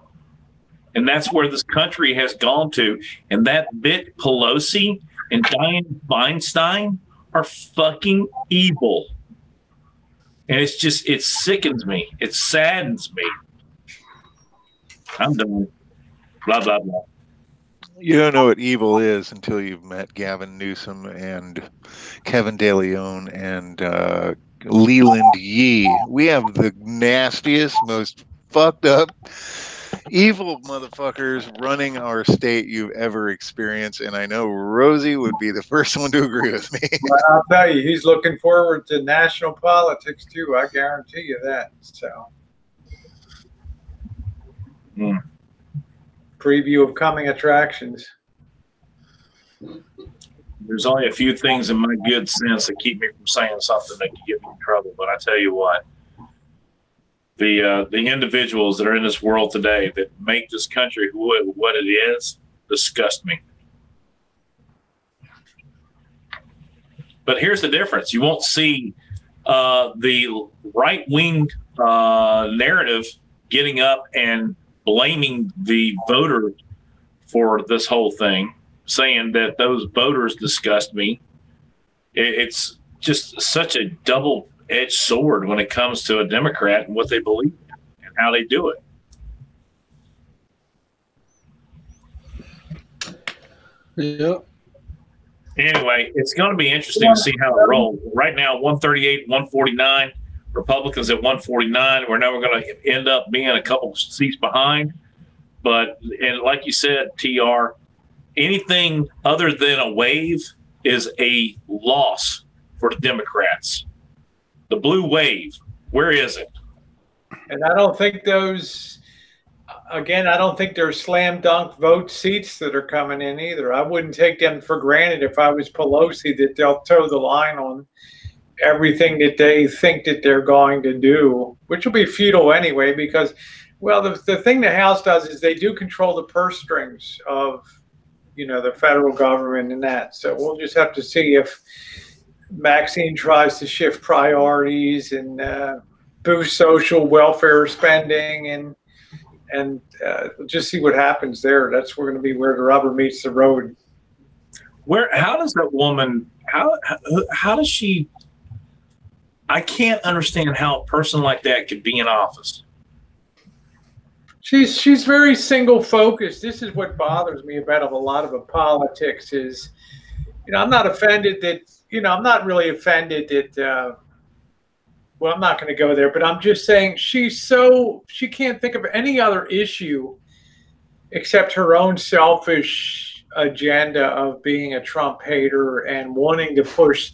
And that's where this country has gone to. And that bit Pelosi and Dianne Feinstein are fucking evil. And it sickens me. It saddens me. I'm done. Blah, blah, blah. You don't know what evil is until you've met Gavin Newsom and Kevin De Leon and Leland Yee. We have the nastiest, most fucked up, evil motherfuckers running our state you've ever experienced. And I know Rosie would be the first one to agree with me. Well, I'll tell you, he's looking forward to national politics too. I guarantee you that. So, preview of coming attractions. There's only a few things in my good sense that keep me from saying something that could get me in trouble. But I tell you what, the individuals that are in this world today that make this country what it is disgust me. But here's the difference. You won't see the right-wing narrative getting up and blaming the voters for this whole thing, saying that those voters disgust me. It's just such a double-edged sword when it comes to a Democrat and what they believe in and how they do it. Yeah. Anyway, it's going to be interesting to see how it rolls. Right now, 138, 149. Republicans at 149. We're never going to end up being a couple seats behind. But, and like you said, TR, anything other than a wave is a loss for the Democrats. The blue wave, where is it? And I don't think those, again, I don't think they're slam dunk vote seats that are coming in either. I wouldn't take them for granted if I was Pelosi that they'll toe the line on everything that they think that they're going to do, which will be futile anyway, because, well, the thing the House does is they do control the purse strings of, you know, the federal government and that. So we'll just have to see if Maxine tries to shift priorities and boost social welfare spending and just see what happens there. That's going to be where the rubber meets the road. How does that woman, how does she, I can't understand how a person like that could be in office. She's very single focused. This is what bothers me about a lot of the politics is, you know, I'm not offended that, you know, I'm not really offended that, well, I'm not going to go there, but I'm just saying she can't think of any other issue except her own selfish agenda of being a Trump hater and wanting to push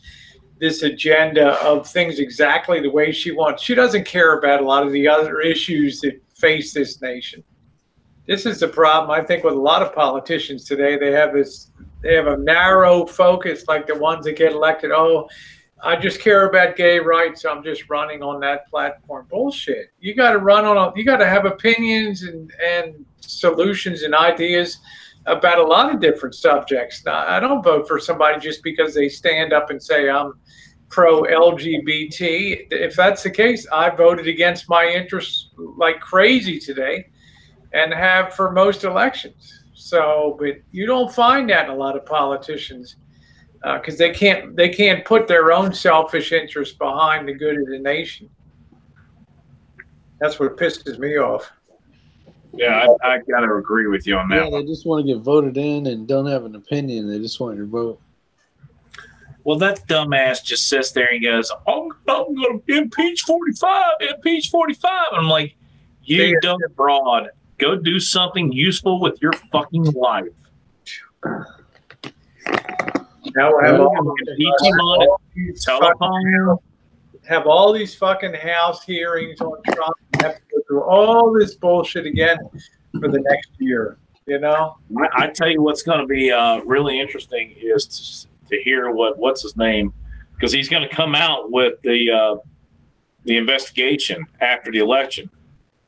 this agenda of things exactly the way she wants. She doesn't care about a lot of the other issues that face this nation. This is the problem, I think, with a lot of politicians today. They have a narrow focus, like the ones that get elected. Oh, I just care about gay rights, so I'm just running on that platform. Bullshit. You got to run on. You got to have opinions and solutions and ideas about a lot of different subjects. Now, I don't vote for somebody just because they stand up and say I'm pro-LGBT. If that's the case, I voted against my interests like crazy today and have for most elections. So, but you don't find that in a lot of politicians because they can't put their own selfish interests behind the good of the nation. That's what pisses me off. Yeah, I got to agree with you on that. Yeah, they just want to get voted in and don't have an opinion. They just want your vote. Well, that dumbass just sits there and goes, I'm going to impeach 45, impeach 45. And I'm like, you dumb broad, go do something useful with your fucking life. Now we'll have all these fucking House hearings on Trump and have to go through all this bullshit again for the next year, you know? I tell you what's going to be really interesting is to hear what's his name, because he's going to come out with the investigation after the election.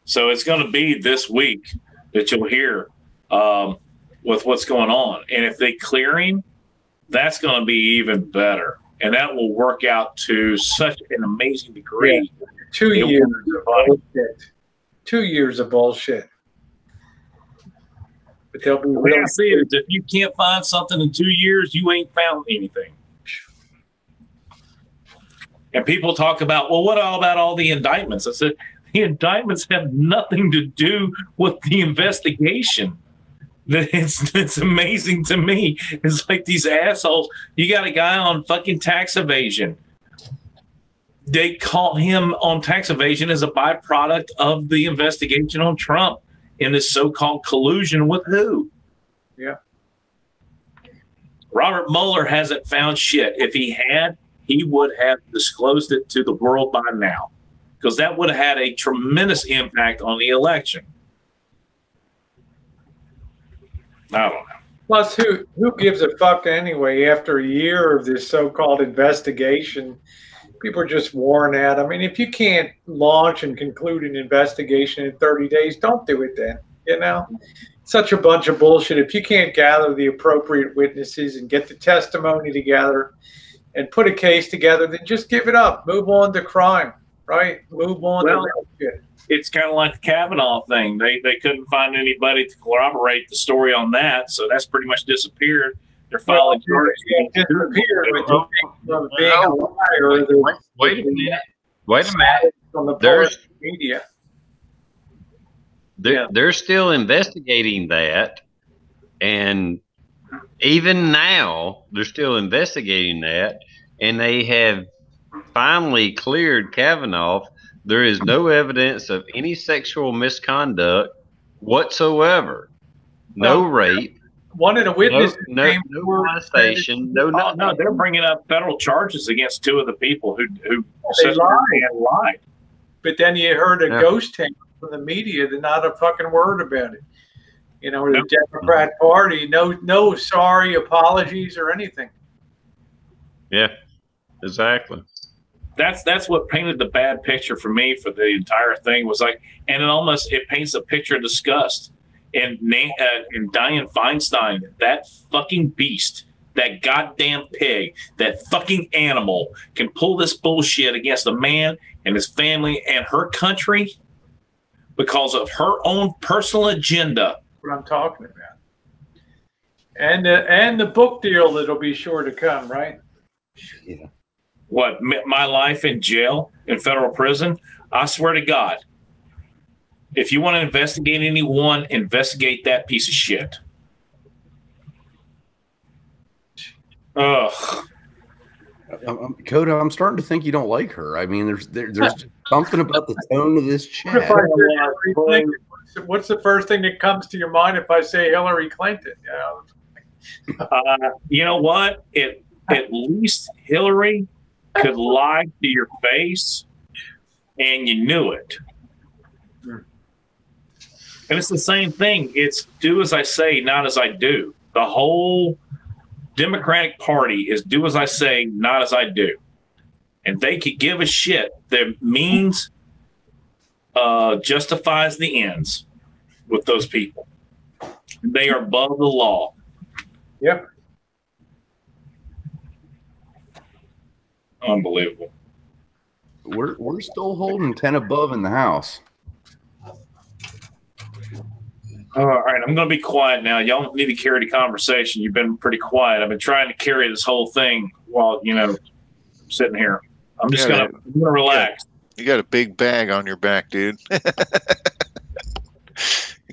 So it's going to be this week that you'll hear with what's going on. And if they clear him, that's going to be even better. And that will work out to such an amazing degree. Yeah. 2 years of bullshit. 2 years of bullshit. But they'll be. The way I see it is, if you can't find something in 2 years, you ain't found anything. And people talk about, well, what about all the indictments? I said, the indictments have nothing to do with the investigation. It's amazing to me. It's like these assholes. You got a guy on fucking tax evasion. They caught him on tax evasion as a byproduct of the investigation on Trump in this so-called collusion with who? Yeah. Robert Mueller hasn't found shit. If he had, he would have disclosed it to the world by now, because that would have had a tremendous impact on the election. I don't know. Plus, who gives a fuck anyway? After a year of this so-called investigation, people are just worn out. I mean, if you can't launch and conclude an investigation in 30 days, don't do it then. You know, such a bunch of bullshit. If you can't gather the appropriate witnesses and get the testimony together and put a case together, then just give it up. Move on to crime, right? Move on to real shit. It's kind of like the Kavanaugh thing. They couldn't find anybody to corroborate the story on that, so that's pretty much disappeared. They're filing charges. Wait a minute. Wait a minute. On the media. They're still investigating that, and even now, they're still investigating that, and they have finally cleared Kavanaugh. There is no evidence of any sexual misconduct whatsoever. No rape. One of the witnesses no molestation. No, they're bringing up federal charges against two of the people who they lied. But then you heard a ghost tape from the media, that not a fucking word about it. You know, the Democrat Party, no sorry apologies or anything. Yeah, exactly. That's what painted the bad picture for me for the entire thing, was like, and it paints a picture of disgust. And Dianne Feinstein, that fucking beast, that goddamn pig, that fucking animal, can pull this bullshit against a man and his family and her country because of her own personal agenda. What I'm talking about. And the book deal that'll be sure to come, right? Yeah. What, my life in jail, in federal prison? I swear to God, if you want to investigate anyone, investigate that piece of shit. Ugh. Coda, I'm starting to think you don't like her. I mean, there's just something about the tone of this chat. What's the first thing that comes to your mind if I say Hillary Clinton? You know what? At least Hillary could lie to your face, and you knew it. And it's the same thing. It's do as I say, not as I do. The whole Democratic Party is do as I say, not as I do. And they could give a shit. Their means justifies the ends with those people. They are above the law. Yep. Unbelievable. We're still holding 10 above in the House. All right, I'm going to be quiet now. Y'all need to carry the conversation. You've been pretty quiet. I've been trying to carry this whole thing while, sitting here. I'm just going to relax. You got a big bag on your back, dude. You're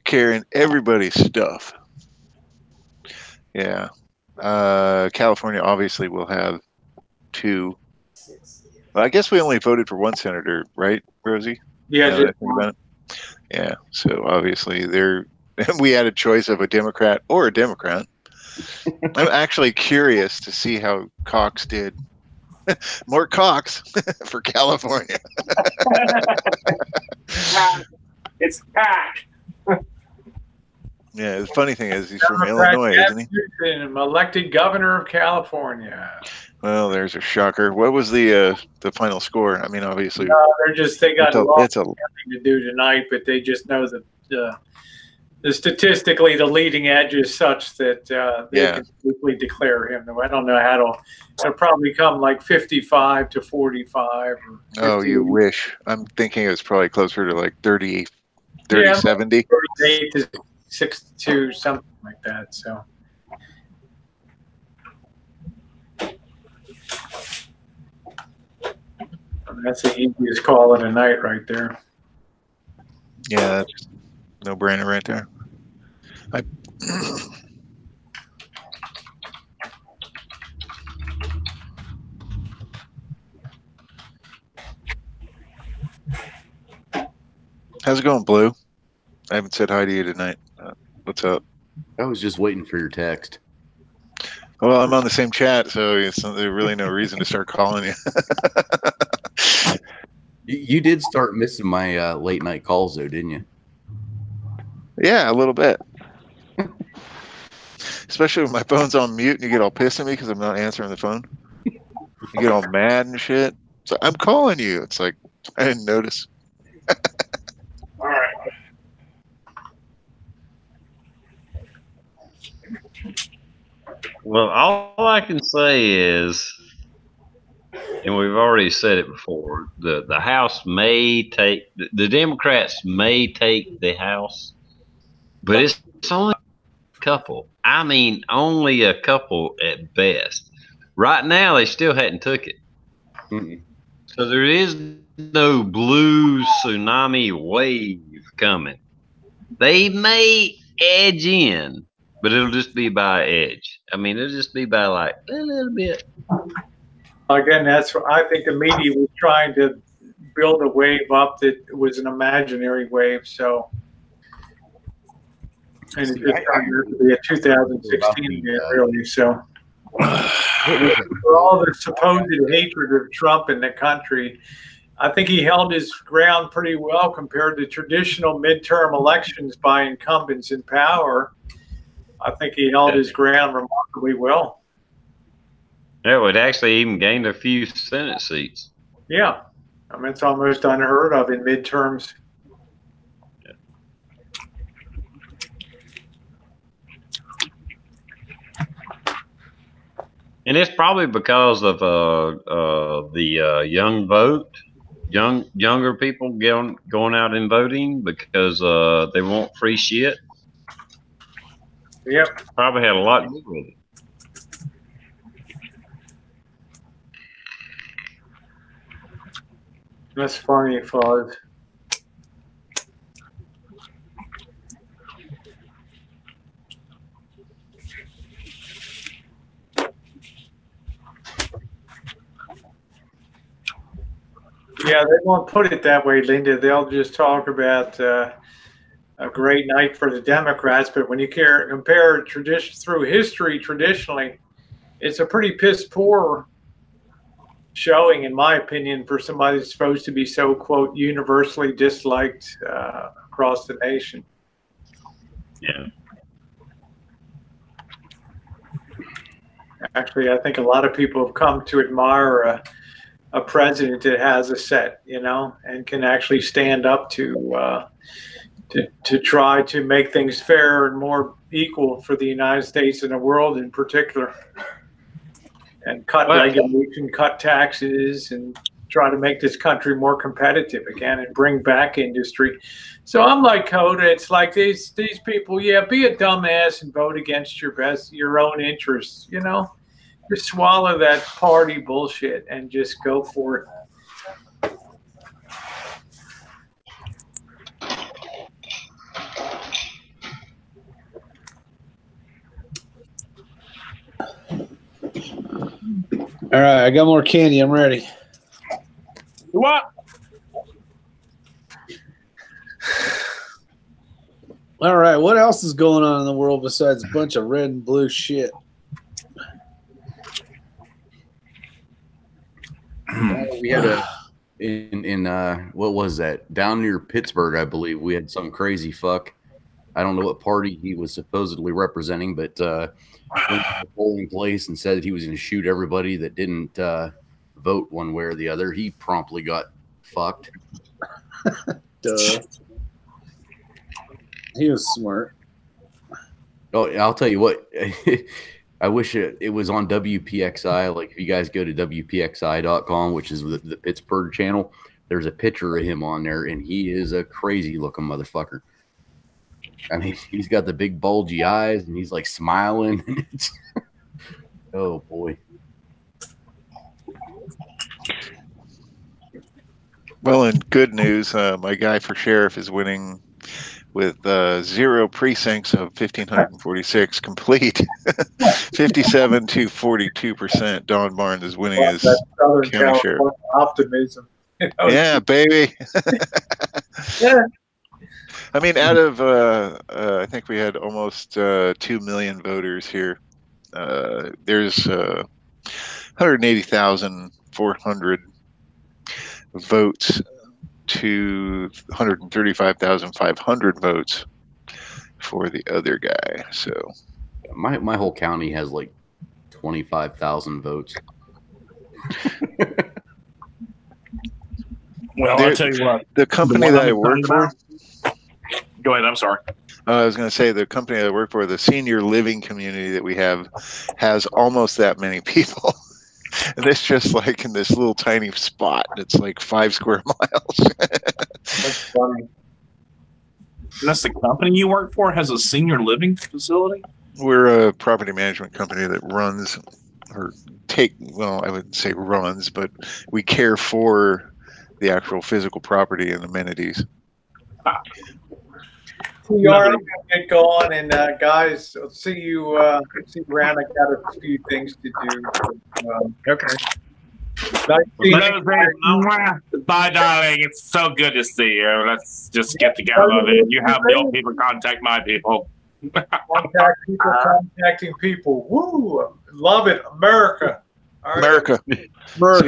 carrying everybody's stuff. Yeah. California obviously will have 2. Well, I guess we only voted for 1 senator, right, Rosie? Yeah. Yeah. So obviously we had a choice of a Democrat or a Democrat. I'm actually curious to see how Cox did. More Cox for California. It's packed. Yeah, the funny thing is he's from Illinois, isn't he? I'm elected governor of California. Well, there's a shocker. What was the final score? I mean, obviously, they got nothing to do tonight, but they just know that statistically the leading edge is such that they can quickly declare him. I don't know how it'll probably come like 55 to 45. Oh, you wish. I'm thinking it was probably closer to like 30, 70. 38 to 62, something like that. So. That's the easiest call of the night right there. Yeah, that's no brainer right there. How's it going, Blue? I haven't said hi to you tonight. What's up? I was just waiting for your text. Well, I'm on the same chat, so there's really no reason to start calling you. You did start missing my late night calls, though, didn't you? Yeah, a little bit. Especially when my phone's on mute and you get all pissed at me because I'm not answering the phone. You get all mad and shit. So I'm calling you. It's like, I didn't notice. All right. Well, all I can say is, and we've already said it before, the House may take, the Democrats may take the House, but it's only a couple. I mean, only a couple at best. Right now, they still hadn't took it. Mm-mm. So there is no blue tsunami wave coming. They may edge in, but it'll just be by edge. I mean, it'll just be by like a little bit. Again, that's what I think the media was trying to build a wave up that was an imaginary wave. So, and it just turned out to be a 2016 again, really. So, for all the supposed hatred of Trump in the country, I think he held his ground pretty well compared to traditional midterm elections by incumbents in power. I think he held his ground remarkably well. Yeah, it actually even gained a few Senate seats. Yeah. I mean, it's almost unheard of in midterms. And it's probably because of the young vote, younger people going out and voting because they want free shit. Yep. Probably had a lot to do with it. That's funny, Fuzz. Yeah, they won't put it that way, Linda. They'll just talk about a great night for the Democrats. But when you compare tradition through history, traditionally, it's a pretty piss poor showing, in my opinion, for somebody that's supposed to be so, quote, universally disliked across the nation. Yeah. Actually, I think a lot of people have come to admire a president that has a set, you know, and can actually stand up to try to make things fair and more equal for the United States and the world in particular, and cut regulation, cut taxes, and try to make this country more competitive again and bring back industry. So I'm like Coda. It's like these people, yeah, be a dumbass and vote against your own interests, you know. Just swallow that party bullshit and just go for it. All right, I got more candy. I'm ready. What? All right, what else is going on in the world besides a bunch of red and blue shit? We had in what was that, down near Pittsburgh, I believe. We had some crazy fuck. I don't know what party he was supposedly representing, but went to the polling place and said that he was going to shoot everybody that didn't vote one way or the other. He promptly got fucked. Duh. He was smart. Oh, I'll tell you what. I wish it was on WPXI. Like, if you guys go to WPXI.com, which is the Pittsburgh channel, there's a picture of him on there, and he is a crazy-looking motherfucker. I mean, he's got the big bulgy eyes, and he's, like, smiling. Oh, boy. Well, in good news, my guy for sheriff is winning with 0 precincts of 1,546 complete. 57 to 42%. Don Barnes is winning as county sheriff. Optimism. You know? Yeah, baby. Yeah. I mean, out of I think we had almost 2 million voters here. There's 180,400 votes to 135,500 votes for the other guy. So my whole county has like 25,000 votes. Well, I'll tell you what. The company that I work for. Go ahead. I'm sorry. I was going to say the company that I work for, the senior living community that we have, has almost that many people. And it's just like in this little tiny spot. It's like 5 square miles. That's funny. And that's the company you work for has a senior living facility? We're a property management company that runs I wouldn't say runs, but we care for the actual physical property and amenities. We are going to get going, and guys, I'll see you around. I got a few things to do. Okay. Bye, darling. It's so good to see you. Let's just get together. You have the old people contact my people. Contacting people. Woo! Love it. America. All right. America. See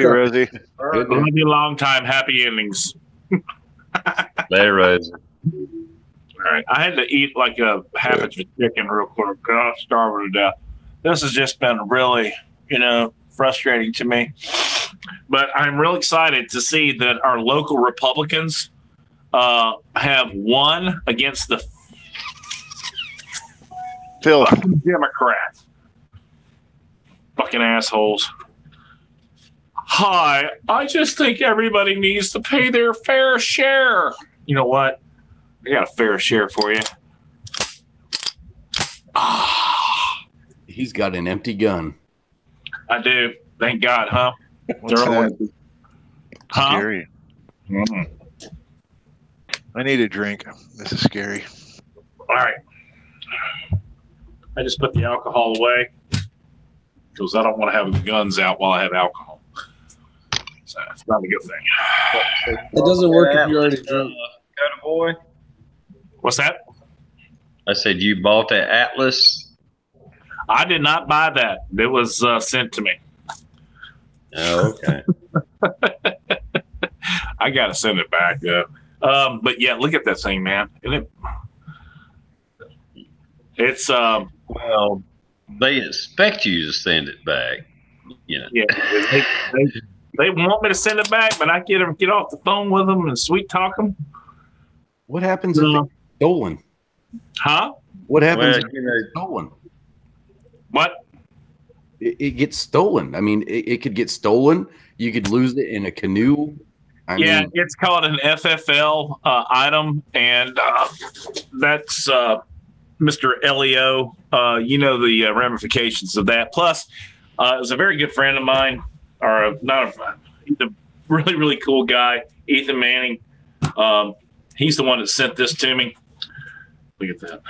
you, Rosie. Love you long time. Happy endings. Later, Rosie. All right. I had to eat like a half inch of chicken real quick. I'm starving to death. This has just been really, frustrating to me. But I'm real excited to see that our local Republicans have won against the Democrats. Fucking assholes. Hi, I just think everybody needs to pay their fair share. You know what? I got a fair share for you. He's got an empty gun. I do. Thank God, huh? What's that? Huh? Scary. I need a drink. This is scary. All right. I just put the alcohol away because I don't want to have the guns out while I have alcohol. So it's not a good thing. It doesn't work if you already drunk. Dakota boy. What's that? I said you bought that Atlas. I did not buy that. It was sent to me. Oh, okay. I got to send it back, though. But yeah, look at that thing, man. It's well, they expect you to send it back. Yeah, they want me to send it back, but I get off the phone with them and sweet talk them. What happens if it's stolen? Huh? What happens if it's stolen? What? It gets stolen. I mean, it could get stolen. You could lose it in a canoe. I mean, it's called an FFL item, and that's Mr. Elio. You know the ramifications of that. Plus, it was a very good friend of mine, or not a friend. He's a really, really cool guy, Ethan Manning. He's the one that sent this to me. Look at that.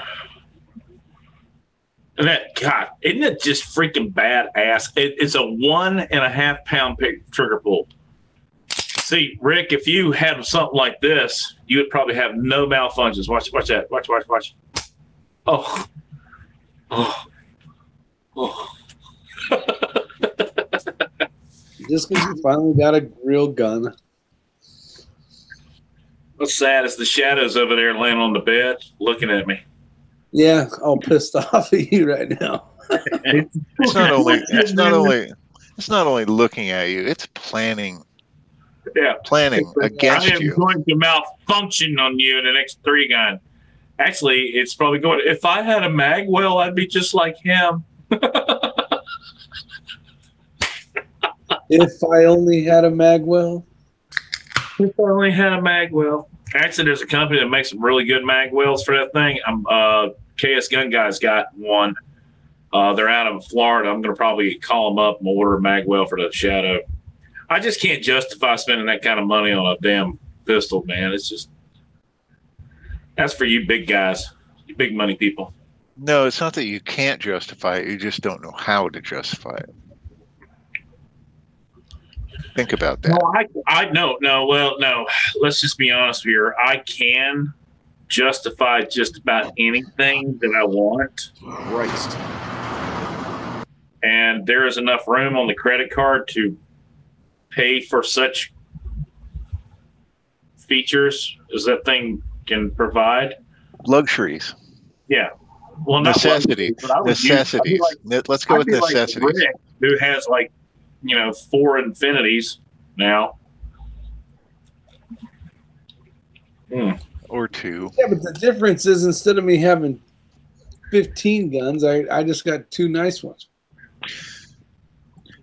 And that, God, isn't it just freaking badass? It's a 1.5 pound trigger pull. See, Rick, if you had something like this, you would probably have no malfunctions. Watch that. Watch. Oh. Just because you finally got a real gun. What's sad is the shadows over there laying on the bed looking at me. Yeah, all pissed off at you right now. It's not only looking at you, it's planning. Yeah. Planning against you. I am going to malfunction on you in the next 3 gun. Actually, it's probably going, if I had a Magwell, I'd be just like him. If I only had a Magwell. If I only had a Magwell. Actually, there's a company that makes some really good Magwells for that thing. KS Gun Guy's got one. They're out of Florida. I'm going to probably call them up and order a Magwell for the Shadow. I just can't justify spending that kind of money on a damn pistol, man. It's just, that's for you big guys, you big money people. No, it's not that you can't justify it. You just don't know how to justify it. Think about that. No. Let's just be honest here. I can justify just about anything that I want. Christ. And there is enough room on the credit card to pay for such features as that thing can provide. Luxuries. Yeah. Well, necessities. Necessities. Let's go with necessities. Like Rick, who has 4 Infinities now. Or 2. Yeah, but the difference is instead of me having 15 guns, I just got 2 nice ones.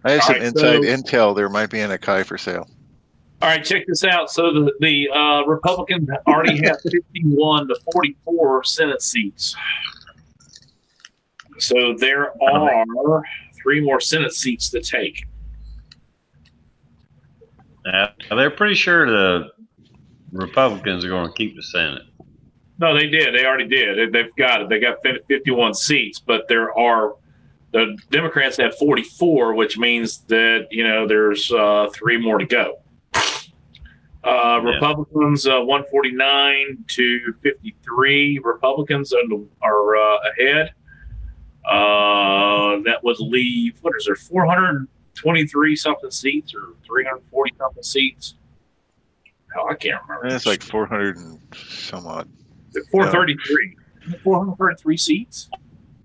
I have some inside intel. There might be an Akai for sale. All right, check this out. So the Republicans already have 51 to 44 Senate seats. So there are 3 more Senate seats to take. They're pretty sure the Republicans are going to keep the Senate. No, they did. They already did. They've got it. They got 51 seats, but the Democrats have 44, which means that there's 3 more to go. Republicans 149 to 53. Republicans are ahead. That would leave, what is there, 423 something seats or 340 something seats? Hell, I can't remember. It's like 400 and some odd. 433. 433 seats.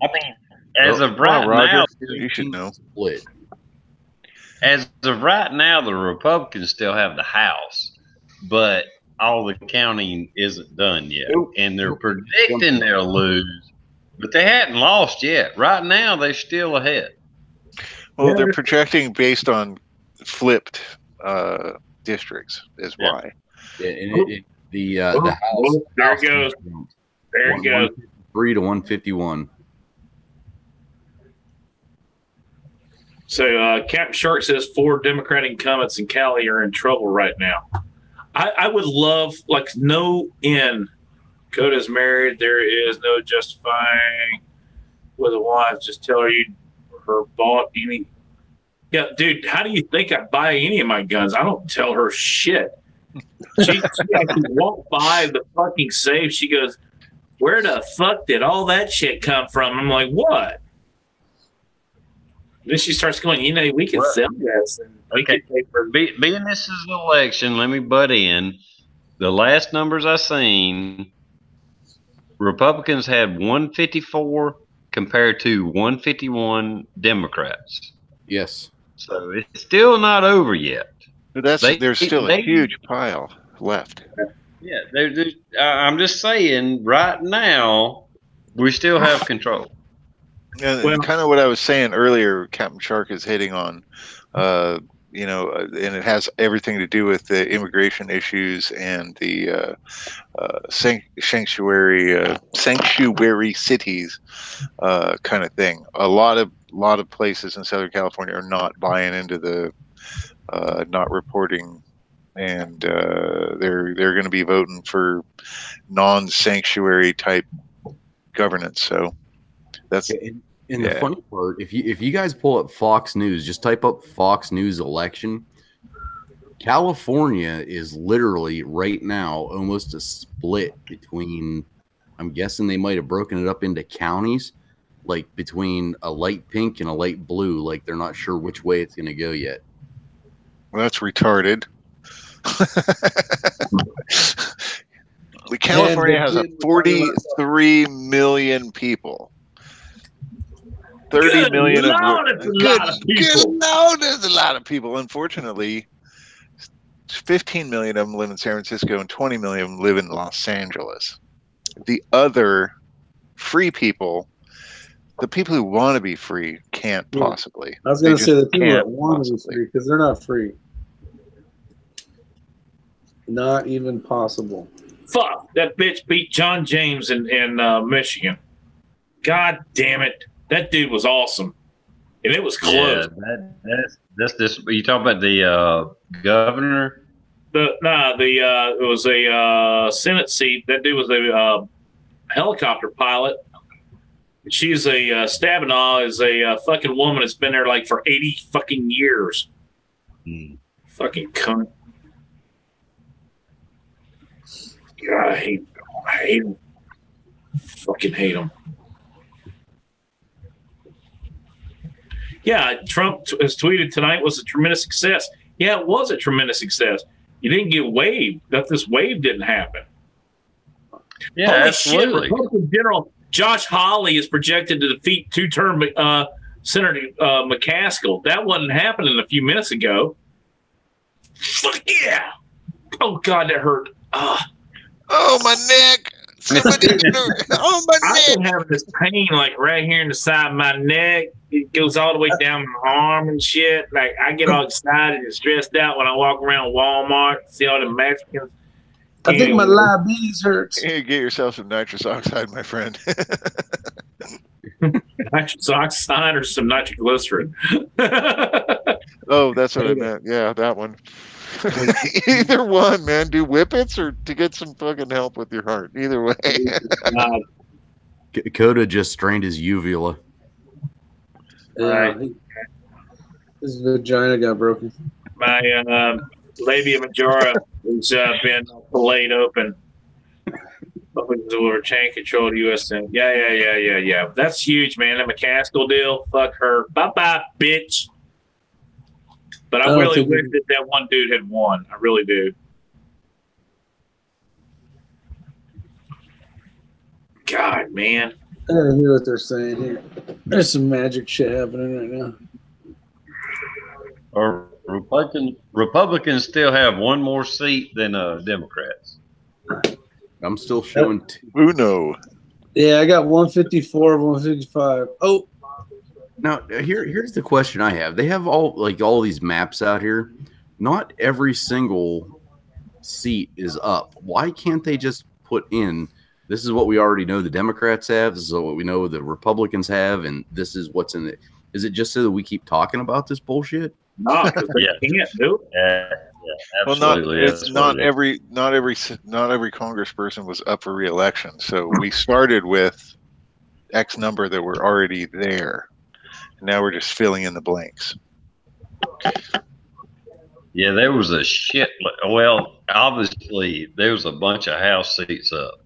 I mean, as of right now, you should know. Split. As of right now, the Republicans still have the House, but all the counting isn't done yet, and they're predicting they'll lose, but they hadn't lost yet. Right now, they're still ahead. Well, they're projecting based on flipped districts, is why. Yeah, and the House. There it goes. There it goes. 3 to 151. So Captain Shark says 4 Democratic incumbents in Cali are in trouble right now. I would love, no end. Coda's married. There is no justifying with a wife. Just tell her bought any. Yeah, dude, how do you think I buy any of my guns? I don't tell her shit. She actually won't buy the fucking safe. She goes, where the fuck did all that shit come from? I'm like, what? Then she starts going, we can sell this. And we can pay for being this is an election, let me butt in. The last numbers I seen, Republicans had 154 compared to 151 Democrats. Yes. So it's still not over yet. But there's still a huge pile left. Yeah, I'm just saying, right now, we still have control. And kind of what I was saying earlier, Captain Shark is hitting on, and it has everything to do with the immigration issues and the sanctuary cities kind of thing. A lot of places in Southern California are not buying into the not reporting, and they're going to be voting for non-sanctuary type governance. So that's. And the funny part, if you guys pull up Fox News, just type up Fox News election. California is literally right now almost a split between. I'm guessing they might have broken it up into counties, like between a light pink and a light blue. Like they're not sure which way it's going to go yet. Well, that's retarded. California has 43 million people. 30 million of there's a lot of people. Unfortunately, 15 million of them live in San Francisco and 20 million of them live in Los Angeles. The other free people, the people who want to be free, can't possibly. I was going to say the people that want to be free, because they're not free. Not even possible. Fuck, that bitch beat John James in Michigan. God damn it. That dude was awesome. And it was close. Yeah, that's this. You talking about the governor? It was a Senate seat. That dude was a helicopter pilot. She's a Stabenow is a fucking woman that's been there like for 80 fucking years. Fucking cunt. God, I hate him. Fucking hate him. Yeah, Trump has tweeted tonight was a tremendous success. Yeah, it was a tremendous success. You didn't get waived. That this wave didn't happen. Yeah, holy absolutely. Shit, Republican General Josh Hawley is projected to defeat two-term Senator McCaskill. That wasn't happening a few minutes ago. Fuck yeah! Oh God, that hurt. Oh my neck! Oh my I've neck! been having this pain like right here in the side of my neck. It goes all the way down my arm and shit. Like I get all excited and stressed out when I walk around Walmart, see all the Mexicans. I think my diabetes hurts. You get yourself some nitrous oxide, my friend. Nitrous oxide or some nitroglycerin. Oh, that's what I meant. Yeah, that one. Either one, man. Do whippets or to get some fucking help with your heart. Either way. Coda just strained his uvula. Yeah, his vagina got broken. My labia majora has been laid open. Over chain controlled U.S. and yeah. That's huge, man. The McCaskill deal. Fuck her. Bye, bitch. But I really wish that one dude had won. I really do. God, man. I gotta hear what they're saying here. There's some magic shit happening right now. Or Republicans still have one more seat than Democrats. I'm still showing. Uno. Yeah, I got 154 of 155. Oh. Now here's the question I have. They have all these maps out here. Not every single seat is up. Why can't they just put in? This is what we already know the Democrats have. This is what we know the Republicans have, and this is what's in it. Is it just so that we keep talking about this bullshit? No, because they can't do it. Yeah, absolutely. Well, not every congressperson was up for re-election. So we started with X number that were already there. Now we're just filling in the blanks. Yeah, there was a shit. Well, obviously, there was a bunch of House seats up.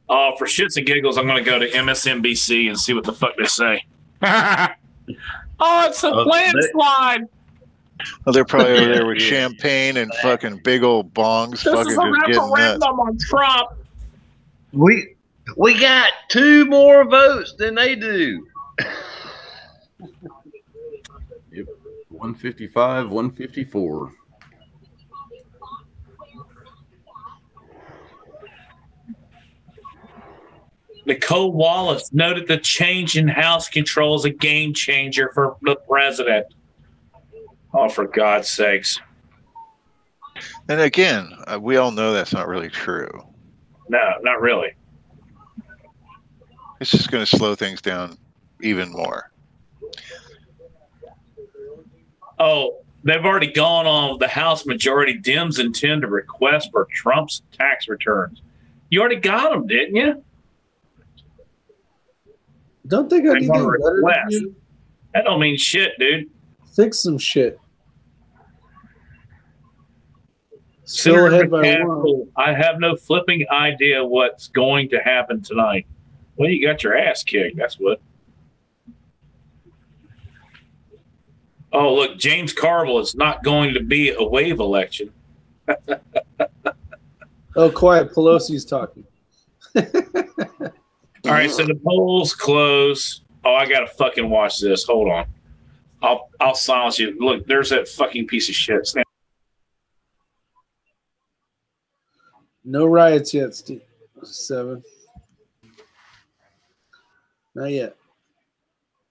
Oh, for shits and giggles, I'm going to go to MSNBC and see what the fuck they say. Oh, it's a landslide. Well, they're probably over there with champagne and fucking big old bongs. This is a referendum on Trump. We got 2 more votes than they do. Yep. 155, 154. Nicole Wallace noted the change in House control is a game changer for the president. Oh, for God's sakes. And again, we all know that's not really true. No, not really. It's just going to slow things down even more. Oh, they've already gone on the House majority. Dems intend to request for Trump's tax returns. You already got them, didn't you? Don't think I can get request. That don't mean shit, dude. Fix some shit. Still ahead by one. I have no flipping idea what's going to happen tonight. Well, you got your ass kicked. That's what. Oh, look, James Carville is not going to be a wave election. Oh, quiet. Pelosi's talking. All right, so the polls close. Oh, I gotta fucking watch this. Hold on. I'll silence you. Look, there's that fucking piece of shit. No riots yet, Steve. 7. Not yet.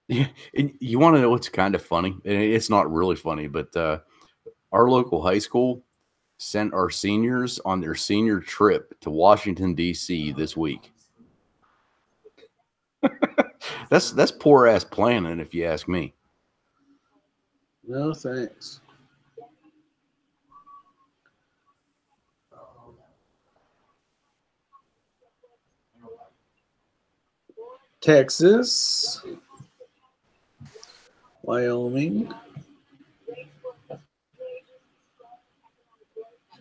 Yeah, and you want to know what's kind of funny? It's not really funny, but our local high school sent our seniors on their senior trip to Washington, D.C. this week. That's poor ass planning, if you ask me. No thanks. Texas, Wyoming,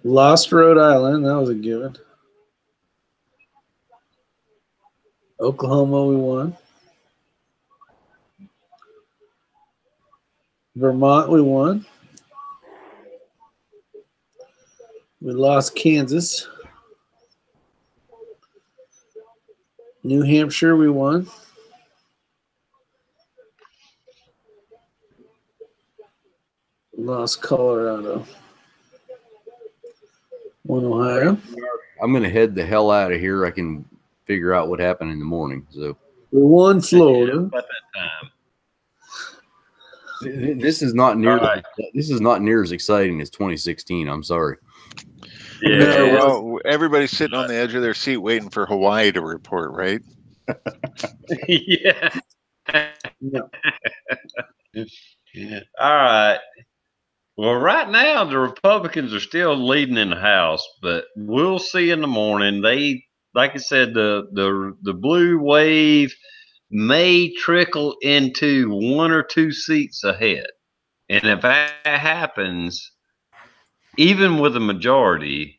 lost Rhode Island. That was a given. Oklahoma, we won. Vermont, we won. We lost Kansas. New Hampshire, we won. Lost Colorado. Won Ohio. I'm going to head the hell out of here. I can figure out what happened in the morning. So we won Florida. About that time. This is not near. This is not near as exciting as 2016. I'm sorry. Yeah, well, everybody's sitting on the edge of their seat waiting for Hawaii to report, right? Yeah. No. Yeah. All right. Well, right now the Republicans are still leading in the House, but we'll see in the morning. They, like I said, the blue wave may trickle into 1 or 2 seats ahead, and if that happens, even with a majority,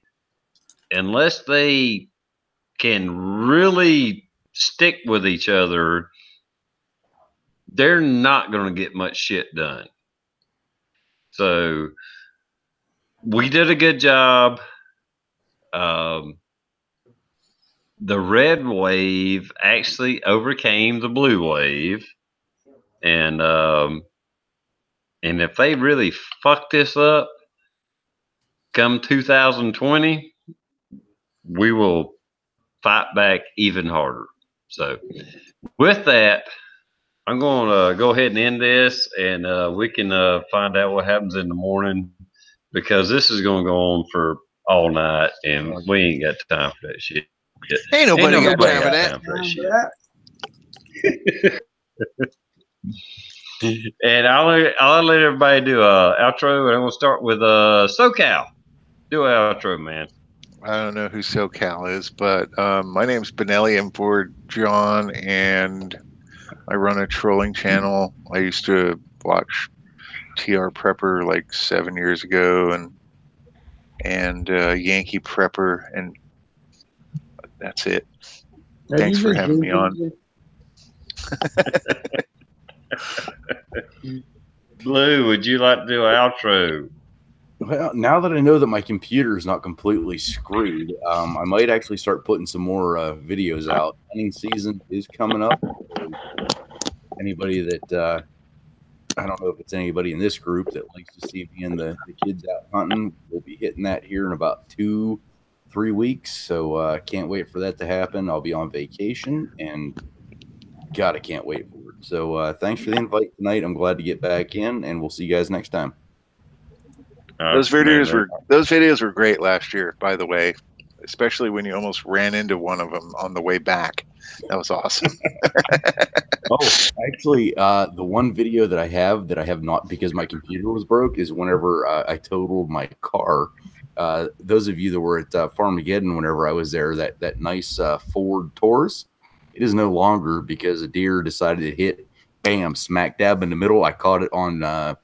unless they can really stick with each other, they're not going to get much shit done. So we did a good job. The red wave actually overcame the blue wave, and if they really fuck this up come 2020, we will fight back even harder. So with that, I'm going to go ahead and end this, and we can find out what happens in the morning, because this is going to go on for all night, and we ain't got time for that shit. Ain't nobody got time for that. And I'll let everybody do a outro, and we'll start with SoCal. Do an outro, man. I don't know who SoCal is, but my name's Benelli. I'm for John, and I run a trolling channel. I used to watch TR Prepper like 7 years ago, and Yankee Prepper, and that's it. Thanks for having me on. Blue, would you like to do an outro? Well, now that I know that my computer is not completely screwed, I might actually start putting some more videos out. Hunting season is coming up. Anybody that I don't know if it's anybody in this group that likes to see me and the kids out hunting, we'll be hitting that here in about 2-3 weeks. So I can't wait for that to happen. I'll be on vacation, and God, I can't wait for it. So thanks for the invite tonight. I'm glad to get back in, and we'll see you guys next time. Those videos were great last year, by the way, especially when you almost ran into one of them on the way back. That was awesome. Oh, actually, the one video that I have not, because my computer was broke, is whenever I totaled my car. Those of you that were at Farmageddon whenever I was there, that nice Ford Taurus, it is no longer because a deer decided to hit, bam, smack dab in the middle. I caught it on the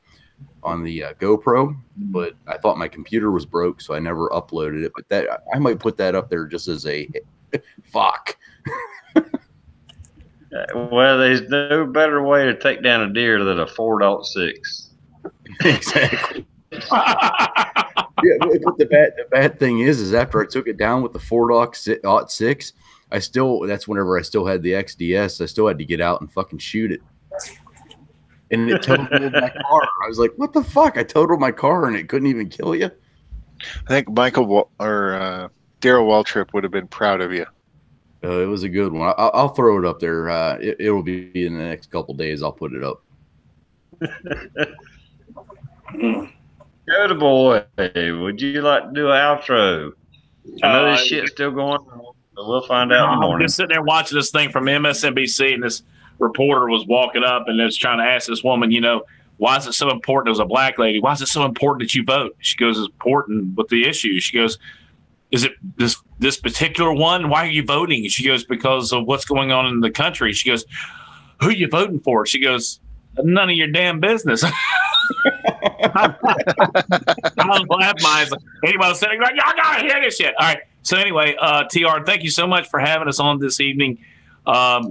GoPro, but I thought my computer was broke, so I never uploaded it. But that I might put that up there just as a fuck. Well, there's no better way to take down a deer than a 4.6. Exactly. Yeah, but the bad thing is after I took it down with the 4.6, that's whenever I still had the XDS. I still had to get out and fucking shoot it. And it totaled my car. I was like, what the fuck? I totaled my car and it couldn't even kill you? I think Michael or Daryl Waltrip would have been proud of you. It was a good one. I'll throw it up there. It will be in the next couple days. I'll put it up. Good boy. Would you like to do an outro? I know this shit's still going on, but we'll find out in the morning. I'm just sitting there watching this thing from MSNBC, and this reporter was walking up and was trying to ask this woman, why is it so important? It was a black lady. Why is it so important that you vote? She goes, it's important with the issue. She goes, is it this particular one? Why are you voting? She goes, because of what's going on in the country. She goes, who are you voting for? She goes, none of your damn business. I was laughing my eyes. Anybody sitting like, y'all gotta hear this shit. All right. So anyway, TR, thank you so much for having us on this evening.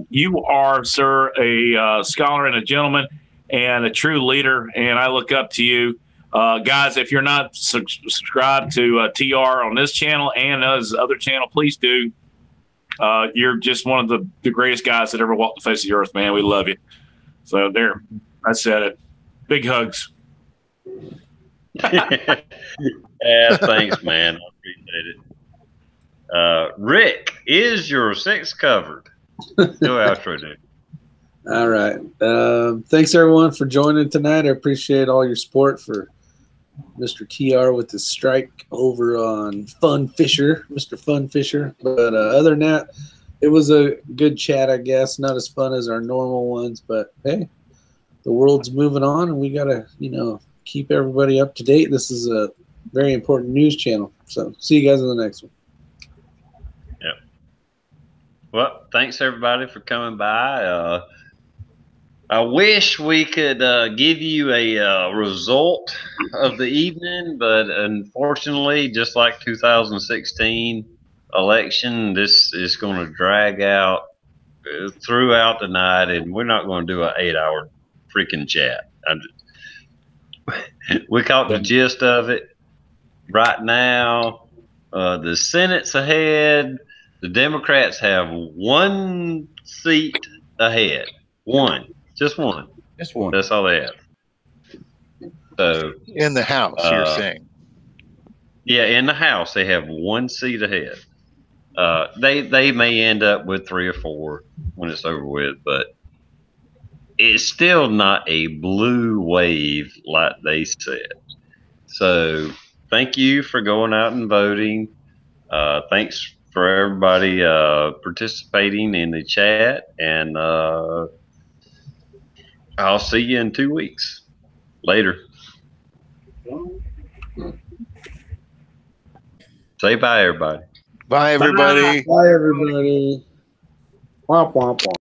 You are, sir, a scholar and a gentleman and a true leader, and I look up to you. Guys, if you're not subscribed to TR on this channel and his other channel, please do. You're just one of the greatest guys that ever walked the face of the earth, man. We love you. So there, I said it. Big hugs. Yeah, thanks, man. I appreciate it. Rick, is your six covered? No outro, dude. All right. Thanks, everyone, for joining tonight. I appreciate all your support for Mr. TR with the strike over on Fun Fisher, Mr. Fun Fisher. But other than that, it was a good chat, I guess. Not as fun as our normal ones, but hey, the world's moving on, and we got to, keep everybody up to date. This is a very important news channel. So see you guys in the next one. Yep. Well, thanks everybody for coming by. I wish we could give you a result of the evening, but unfortunately, just like 2016 election, this is going to drag out throughout the night, and we're not going to do an 8-hour freaking chat. We caught the gist of it. Right now, the Senate's ahead. The Democrats have 1 seat ahead. Just one. That's all they have. So in the House, you're saying? Yeah, in the House they have 1 seat ahead. They may end up with 3 or 4 when it's over with, but it's still not a blue wave like they said. So thank you for going out and voting. Thanks for everybody participating in the chat, and I'll see you in 2 weeks. Later. Say bye, everybody. Bye, everybody. Bye, everybody. Womp, womp, womp.